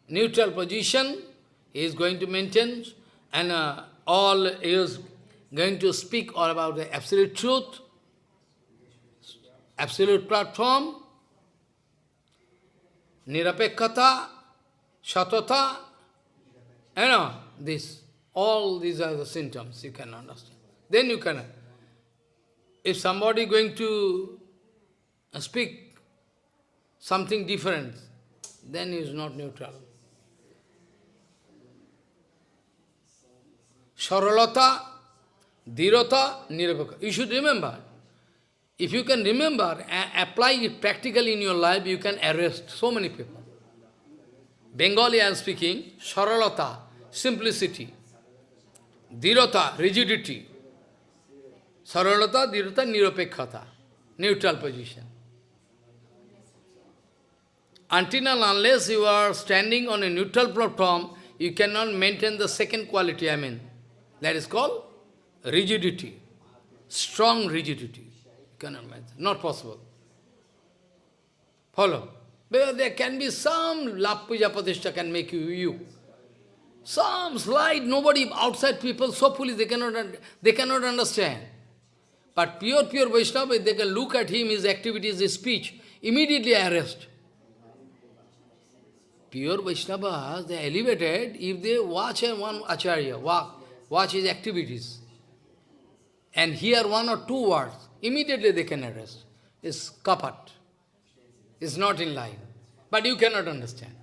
Neutral position he is going to maintain, and he is going to speak all about the absolute truth, absolute platform, nirapekkhata, shatata, all these are the symptoms you can understand. Then you can, if somebody going to speak something different, then he is not neutral. Saralata, dhirata, nirapekha. You should remember, If you can remember and apply it practically in your life, you can arrest so many people. Bengali I am speaking, Saralata, simplicity, Dhirata, rigidity, Saralata, Dhirata, Niropekhata, neutral position. Until and unless you are standing on a neutral platform, you cannot maintain the second quality, that is called rigidity, strong rigidity. You cannot maintain, not possible. Follow? Because there can be some lap puja pratishtha can make you. Some slight, nobody, outside people, so foolish, they cannot understand. But pure Vaishnava, they can look at him, his activities, his speech, immediately arrest. Pure Vaishnavas, they are elevated if they watch one acharya, watch his activities, and hear one or two words, immediately they can arrest. It's kapat. It's not in line. But you cannot understand.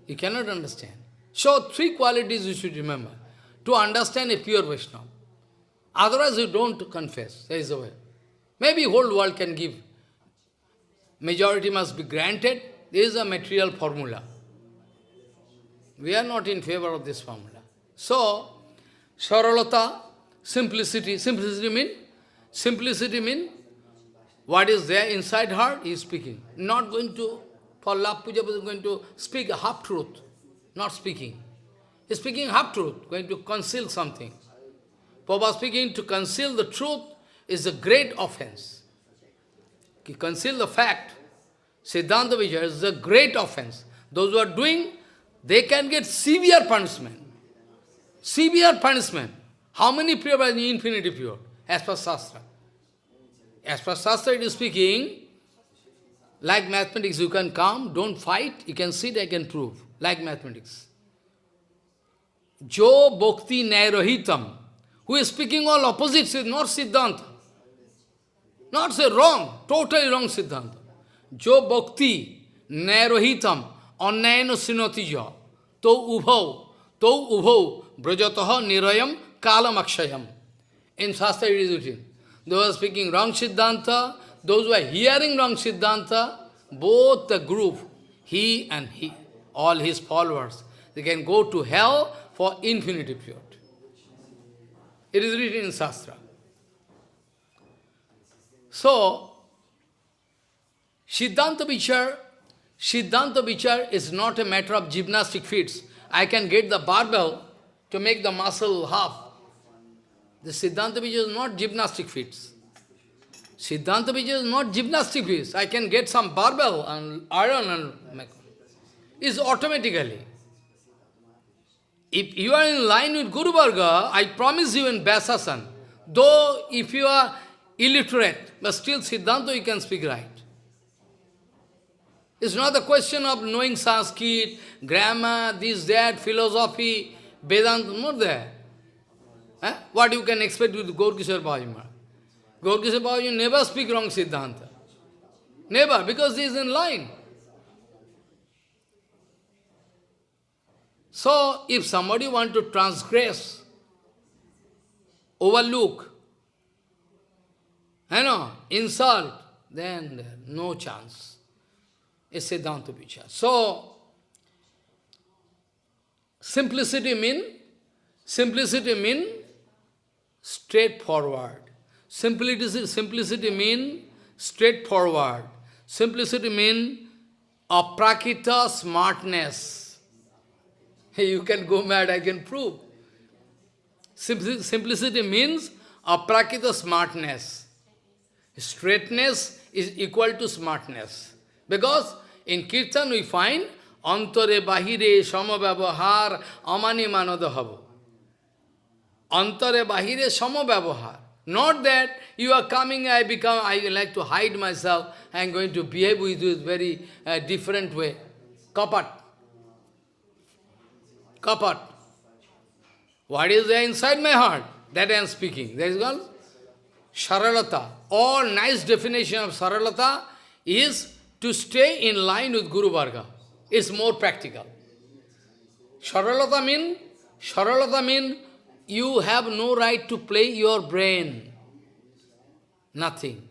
You cannot understand. So, three qualities you should remember to understand a pure Vaishnava. Otherwise, you don't confess. There is a way. Maybe whole world can give. Majority must be granted. This is a material formula. We are not in favor of this formula. So, Saralata, simplicity. Simplicity means what is there inside heart, he is speaking. Not going to, for love puja, going to speak a half-truth. Not speaking. He is speaking half-truth, going to conceal something. Prabhupada speaking to conceal the truth is a great offense. To conceal the fact, Siddhanta Vichara is a great offense. Those who are doing, they can get severe punishment. Severe punishment. How many pure are infinity pure? As per Shastra. As per Shastra it is speaking, like mathematics, you can come, don't fight, you can sit, I can prove. Like mathematics. Jo Bhakti Nairohitam. Who is speaking all opposites is not Siddhanta. Not say wrong, totally wrong Siddhanta. Jo Bhakti Nairohitam Annayano Sinotija To Ubhau Brajataha Nirayam Kalam Akshayam. In Shastra it is written. Those who are speaking wrong Siddhanta, those who are hearing wrong Siddhanta, both the group, he and he, all his followers, they can go to hell for infinity period. It is written in Shastra. So, Siddhanta Vichar is not a matter of gymnastic feats. I can get the barbell to make the muscle half. The Siddhanta Vichar is not gymnastic feats. Siddhanta Vichar is not gymnastic feats. I can get some barbell and iron and make. It's automatically. If you are in line with Guru Varga, I promise you in Vyasasan, though if you are illiterate, but still Siddhanta you can speak right. It's not a question of knowing Sanskrit, grammar, this, that, philosophy, Vedanta, not there. What you can expect with Gaur-Kishore Babaji Maharaj? Gaur-Kishore Babaji never speak wrong Siddhanta. Never, because he is in line. So, if somebody want to transgress, overlook, insult, then no chance. It's Siddhanta Vichar. So, simplicity mean straightforward. Simplicity mean straightforward. Simplicity mean aprakita smartness. Hey, you can go mad, I can prove. Simplicity means aprakita smartness. Straightness is equal to smartness. Because in Kirtan we find antare bahire samabhyavahar amani manodahavo. Antare bahire samabhyavahar. Not that you are coming, I like to hide myself, I am going to behave with you in very different way. Kapat. Kapat. What is there inside my heart? That I am speaking. That is called Saralata. All nice definition of Saralata is to stay in line with Guru Varga. It's more practical. Saralata mean you have no right to play your brain. Nothing.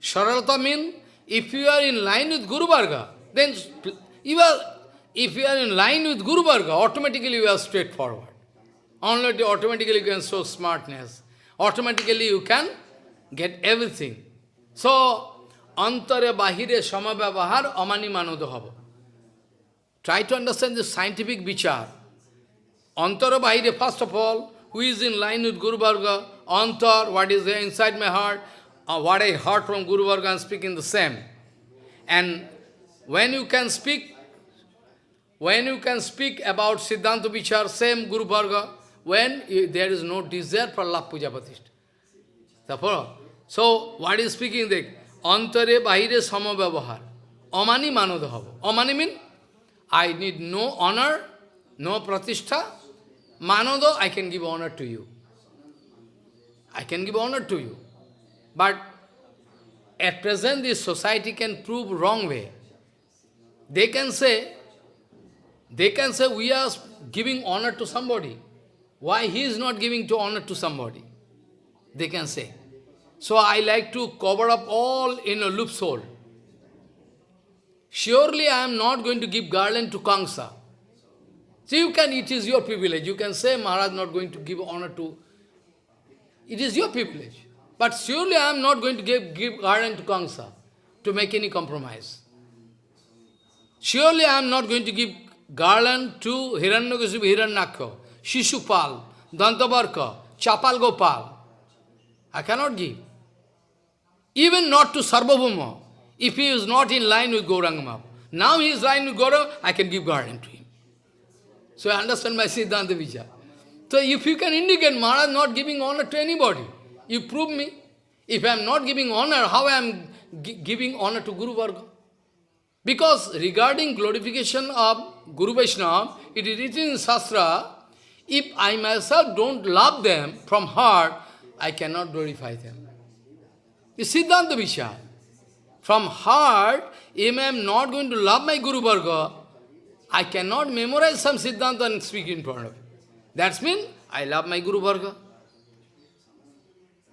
Saralata means, if you are in line with Guru Varga, then if you are in line with Guru Varga, automatically you are straightforward. Only automatically you can show smartness. Automatically you can get everything. So, antare bahire samabhyavahar amani manodo hava. Try to understand this scientific vichar. Antara bahire, first of all, who is in line with Guru Varga, antar, what is there inside my heart, what I heard from Guru Varga, I am speaking the same. And when you can speak about Siddhanta Vichar, same Guru Varga, when there is no desire for love puja patishtha. So, what is speaking there? Antare bahire samabhyavahar. Amani manodo hava. Amani means, I need no honor, no pratishtha. Manodo, I can give honor to you. I can give honor to you. But at present, this society can prove wrong way. They can say we are giving honor to somebody. Why he is not giving honor to somebody? They can say. So I like to cover up all in a loophole. Surely I am not going to give garland to Kamsa. So you can, it is your privilege. You can say Maharaj not going to give honor to. It is your privilege. But surely I am not going to give garland to Kamsa to make any compromise. Surely I am not going to give garland to Hiranyakasipu, Hiranyakha, Shishupal, Dantavarka, Chapal Gopal. I cannot give. Even not to Sarvabhauma, if he is not in line with Gauranga Mahaprabhu. Now he is in line with Gauranga, I can give garland to him. So I understand my Siddhanta Vichar. So if you can indicate Maharaj not giving honor to anybody, you prove me. If I am not giving honor, how I am giving honor to Guru Varga? Because regarding glorification of Guru Vaishnava, it is written in Shastra, if I myself don't love them from heart, I cannot glorify them. It's Siddhanta Vichar. From heart, if I am not going to love my Guru Varga, I cannot memorize some Siddhanta and speak in front of it. That means I love my Guru Varga.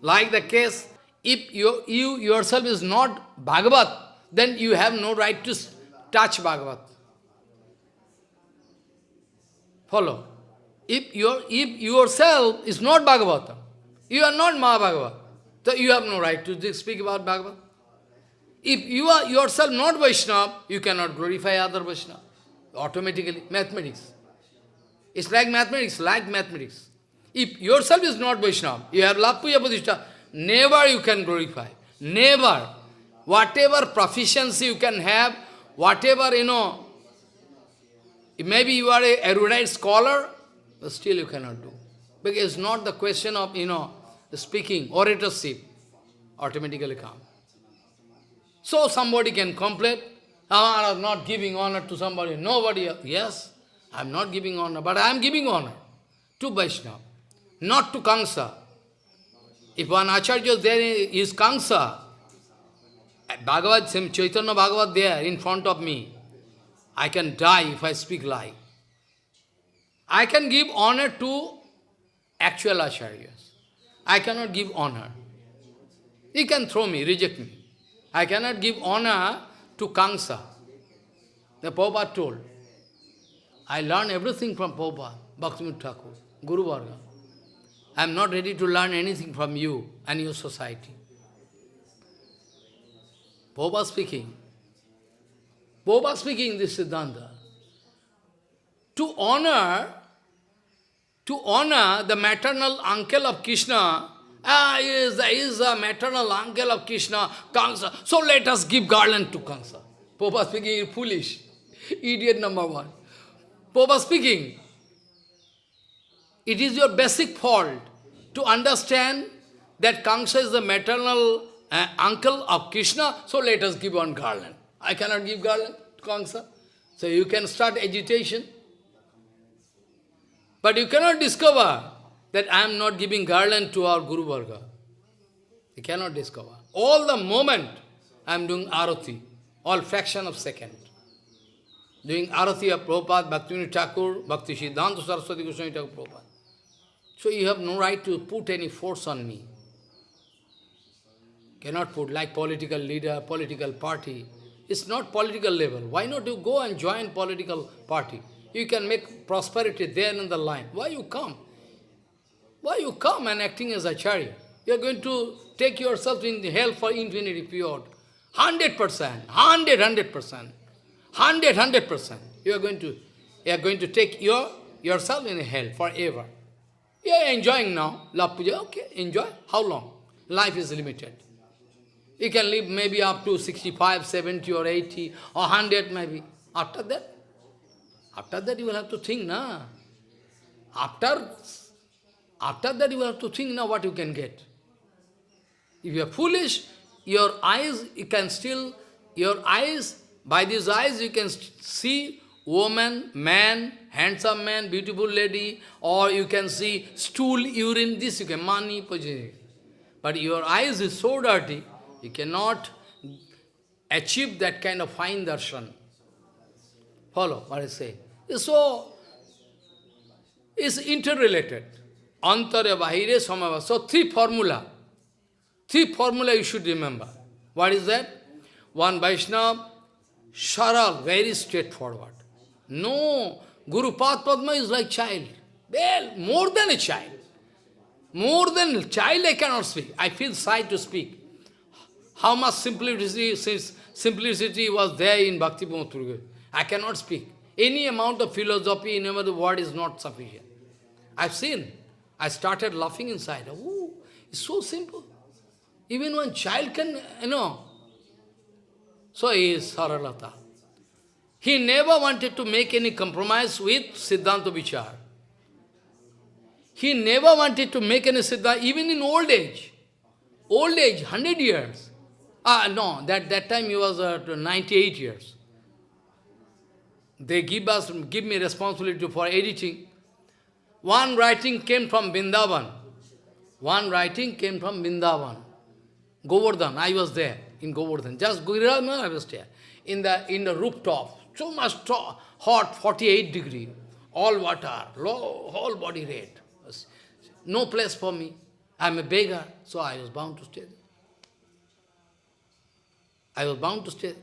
Like the case, if you yourself is not Bhagavat, then you have no right to touch Bhagavat. Follow. If yourself is not Bhagavatam, you are not Mahabhagavat, so you have no right to speak about Bhagavat. If you are yourself not Vaishnava, you cannot glorify other Vaishnava. Automatically, mathematics. It's like mathematics. If yourself is not Vaishnava, you have love puja pratishtha, never you can glorify. Never. Whatever proficiency you can have, whatever, maybe you are an erudite scholar, but still you cannot do. Because it's not the question of, speaking, oratorship, automatically come. So somebody can complain, I am not giving honor to somebody, nobody else. Yes, I am not giving honor, but I am giving honor to Vaishnava, not to Kamsa. If one Acharya there is Kamsa, Chaitanya Bhagavat there in front of me, I can die if I speak lie. I can give honor to actual Acharyas. I cannot give honor. He can throw me, reject me. I cannot give honor to Kamsa. The Prabhupada told. I learn everything from Prabhupada, Bhaktivinoda Thakur, Guru Varga. I am not ready to learn anything from you and your society. Prabhupada speaking. Prabhupada speaking this Siddhanta. To honor the maternal uncle of Krishna, he is the maternal uncle of Krishna, Kamsa, so let us give garland to Kamsa. Prabhupada speaking, foolish, idiot number one. Prabhupada speaking, it is your basic fault to understand that Kamsa is the maternal uncle of Krishna, so let us give one garland. I cannot give garland to Kamsa. So you can start agitation. But you cannot discover that I am not giving garland to our Guru Varga. You cannot discover. All the moment I am doing arati, all fraction of second. Doing arati of Prabhupada, Bhaktivinoda Thakur, Bhakti Siddhanta Saraswati Goswami Thakur Prabhupada. So you have no right to put any force on me. Cannot put like political leader, political party. It's not political level. Why not you go and join political party? You can make prosperity there in the line. Why you come? Why you come and acting as acharya? You are going to take yourself in the hell for infinity period. 100%, 100%, 100%. You are going to take yourself in hell forever. You are enjoying now, love puja, okay, enjoy. How long? Life is limited. You can live maybe up to 65, 70 or 80 or 100 maybe. After that you will have to think, na. After that you will have to think now what you can get. If you are foolish, your eyes, by these eyes you can see woman, man, handsome man, beautiful lady, or you can see stool, urine, this you can, money, position. But your eyes is so dirty, you cannot achieve that kind of fine darshan. Follow what I say. It's interrelated. Antara bahire samava. So three formula you should remember. What is that? One Vaishnava, Saral, very straightforward. No, Guru Padma is like child. Well, more than a child. More than a child I cannot speak. I feel shy to speak. How much simplicity was there in Bhaktivinoda-dhara. I cannot speak. Any amount of philosophy in another word is not sufficient. I've seen. I started laughing inside. Oh, it's so simple. Even one child can, So he is Saralata. He never wanted to make any compromise with Siddhanta Vichar. He never wanted to make any Siddhanta, even in old age. Old age, 100 years. No, that time he was 98 years. They give me responsibility for editing. One writing came from Vrindavan. Govardhan, I was there in Govardhan. Just Govardhan, I was there. In the rooftop, so much hot, 48 degree, all water, whole body red. No place for me. I'm a beggar, so I was bound to stay there.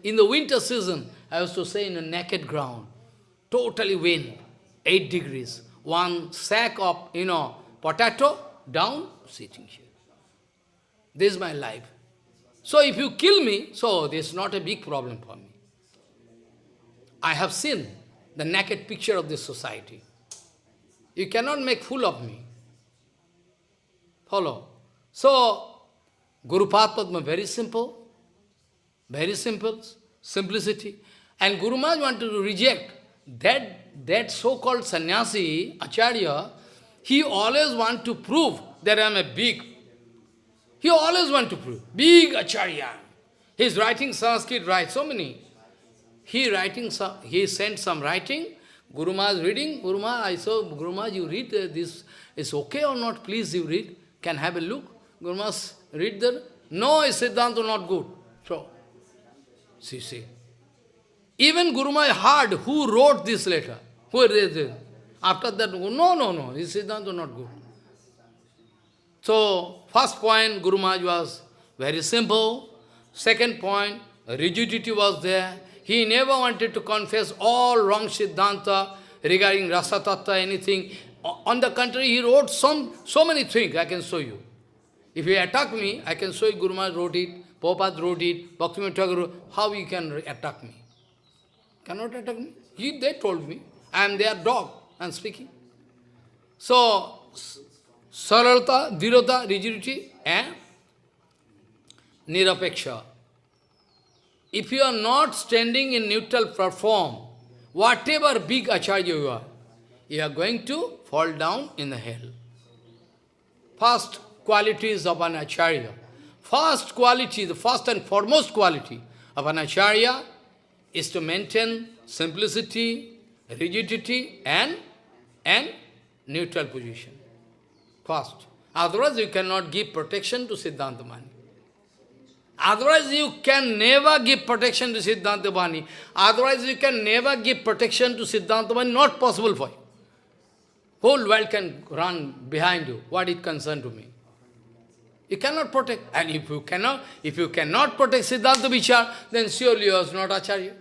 In the winter season, I was to stay in a naked ground, totally wind, 8 degrees. One sack of, potato, down, sitting here. This is my life. So if you kill me, so this is not a big problem for me. I have seen the naked picture of this society. You cannot make fool of me. Follow. So, Guru Padma, very simple, simplicity. And Guru Maharaj wanted to reject that so-called sannyasi, Acharya. He always want to prove that I am a big. He always want to prove, big Acharya. He is writing Sanskrit, so many. He sent some writing, Guru Maharaj reading, Guru Maharaj, I saw, Guru Maharaj, you read this, is okay or not, please you read, can have a look. Guru Maharaj read there, no, is Siddhanta not good. So, see. Even Guru Maharaj heard who wrote this letter, who read this. After that, no, is Siddhanta not good. So, first point, Guru Maharaj was very simple. Second point, rigidity was there. He never wanted to confess all wrong Siddhanta regarding Rasa Tattva, anything. On the contrary, he wrote so many things, I can show you. If you attack me, I can show you Guru Maharaj wrote it, Prabhupada wrote it, Bhaktivinoda-dhara, how you can attack me? Cannot attack me. They told me, I am their dog, I am speaking. So, saralta, dhirata, rigidity, and nirapeksha. If you are not standing in neutral platform, whatever big acharya you are going to fall down in the hell. First qualities of an acharya. First quality, the first and foremost quality of an acharya is to maintain simplicity, rigidity, and neutral position. First. Otherwise you cannot give protection to Siddhanta Bani. Otherwise you can never give protection to Siddhanta Bani. Otherwise you can never give protection to Siddhanta Bani. Not possible for you. Whole world can run behind you. What it concern to me? You cannot protect. And if you cannot protect Siddhanta Vichar, then surely you are not Acharya.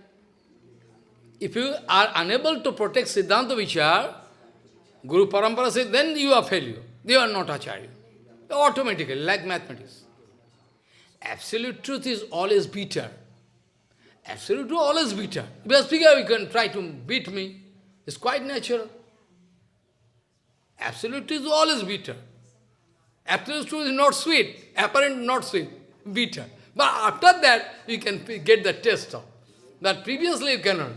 If you are unable to protect Siddhanta Vichar, Guru Parampara says, then you are failure. They are not Acharya. Automatically, like mathematics. Absolute truth is always bitter. Absolute truth always bitter. If you are speaker, you can try to beat me. It's quite natural. Absolute truth is always bitter. Absolute truth is not sweet. Apparent not sweet. Bitter. But after that, you can get the taste of. But previously you cannot.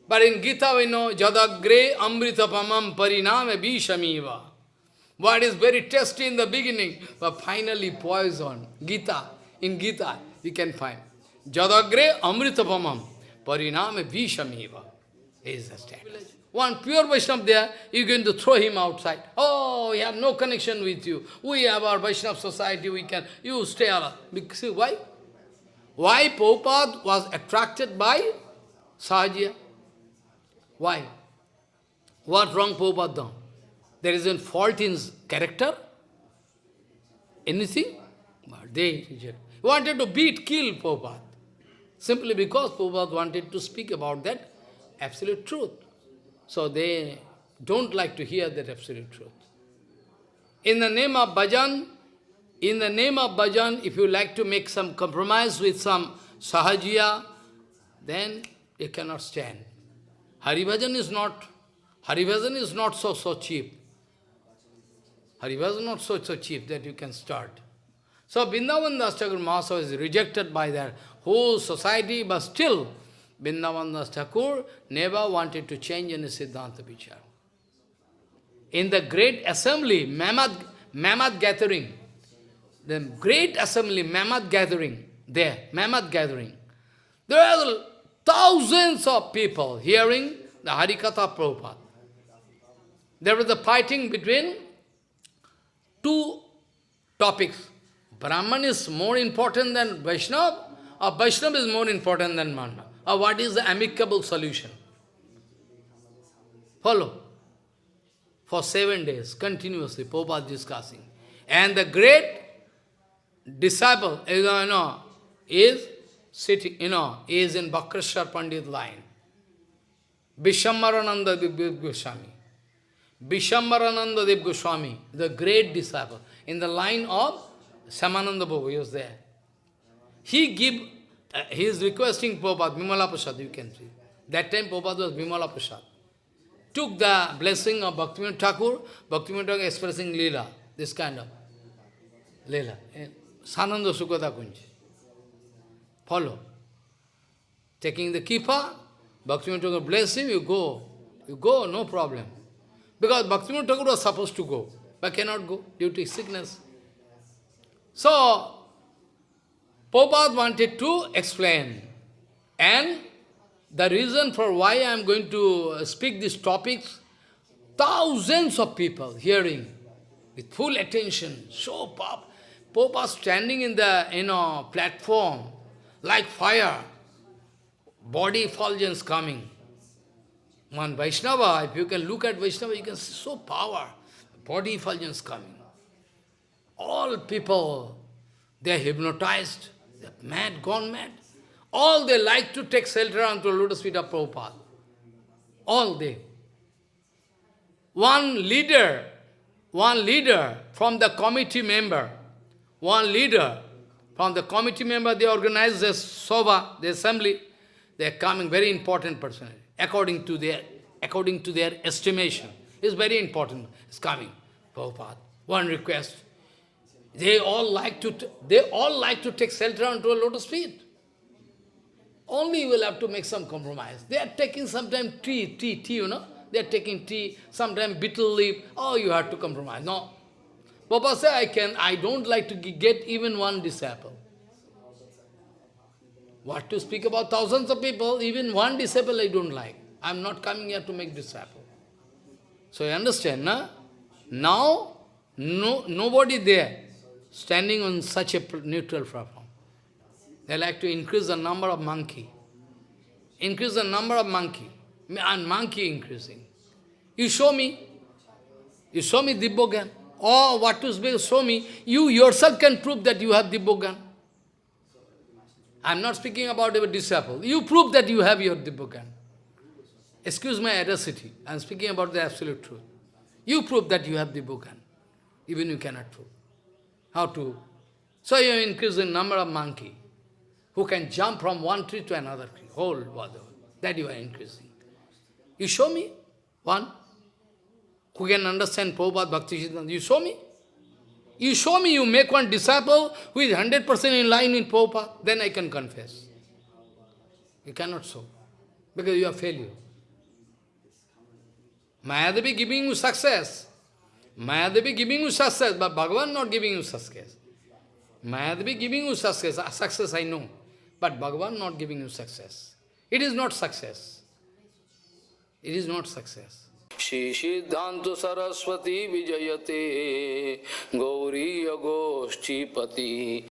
But in Gita we know, Jadagre amritapamam pariname vishamiva. What is very tasty in the beginning, but finally poison. Gita. In Gita, you can find. Jadagre amritapamam pariname vishamiva. Is the step. One pure Vaishnava there, you're going to throw him outside. Oh, we have no connection with you. We have our Vaishnava society, you stay alive. See, why? Why Prabhupada was attracted by Sahajiya? Why? What wrong Prabhupada done? There is a fault in character? Anything? But they wanted to kill Prabhupada. Simply because Prabhupada wanted to speak about that absolute truth. So they don't like to hear that absolute truth. In the name of bhajan, if you like to make some compromise with some sahajiya, then you cannot stand. Haribhajan is not so cheap. Haribhajan is not so cheap that you can start. So Vrindavan Das Thakur Mahasaya is rejected by their whole society, but still Vrindavan Das Thakur never wanted to change any Siddhanta Vichar. In the great assembly, Mammoth gathering, the great assembly, Mammoth gathering, there are thousands of people hearing the Harikatha Prabhupada. There was a fighting between two topics. Brahman is more important than Vaishnava, or Vaishnava is more important than Brahman. Or what is the amicable solution? Follow. For 7 days, continuously, Prabhupada discussing. And the great disciple, is sitting, is in Bhakrashar Pandit line. Vishwambarananda Dev Goswami. Vishwambarananda Dev Goswami, the great disciple. In the line of Samananda Prabhu, he was there. He is requesting Prabhupada, Bimala Prasad, you can see. That time Prabhupada was Bimala Prasad. Took the blessing of Bhaktivinoda Thakur, Bhaktivinoda Thakur expressing Leela, this kind of Leela. Sananda Sukhata Kunj. Follow. Taking the kippa, Bhaktivinoda Thakur bless him, you go, no problem. Because Bhaktivinoda Thakur was supposed to go, but cannot go due to sickness. So, Prabhupada wanted to explain. And the reason for why I am going to speak these topics, thousands of people hearing with full attention, so powerful. Prabhupada standing in the platform like fire, body effulgence coming. One Vaishnava, if you can look at Vaishnava, you can see so power, body effulgence coming. All people, they are hypnotized, they are mad, gone mad. All they like to take shelter onto the lotus feet of Prabhupada. All they. One leader from the committee member, they organize the Sobha, the assembly, they are coming, very important personality, according to their estimation. It's very important, it's coming, Prabhupada. One request, they all like to take shelter onto a lotus feet. Only you will have to make some compromise. They are taking sometimes tea, They are taking tea, sometimes betel leaf. Oh, you have to compromise. No. Prabhupada said, I don't like to get even one disciple. What to speak about thousands of people, even one disciple I don't like. I am not coming here to make disciple. So you understand, na? Now, nobody there standing on such a neutral platform. They like to increase the number of monkey. Increase the number of monkey. And monkey increasing. You show me Dibbogyan. or what to show me, you yourself can prove that you have Dibbogan. I am not speaking about your disciple. You prove that you have your Dibbogan. Excuse my audacity. I am speaking about the absolute truth. You prove that you have Dibbogan. Even you cannot prove. How to? So you increase the number of monkey who can jump from one tree to another tree, whole world. That you are increasing. You show me one who can understand Prabhupada Bhakti Siddhanta. You show me. You show me, you make one disciple who is 100% in line with Prabhupada, then I can confess. You cannot show, because you are failure. Mayadevi giving you success. Mayadevi giving you success, but Bhagavan not giving you success. Mayadevi giving you success, success I know, but Bhagavan not giving you success. It is not success. It is not success. Shri Siddhanta Saraswati Vijayate Gauriya Goshti Pati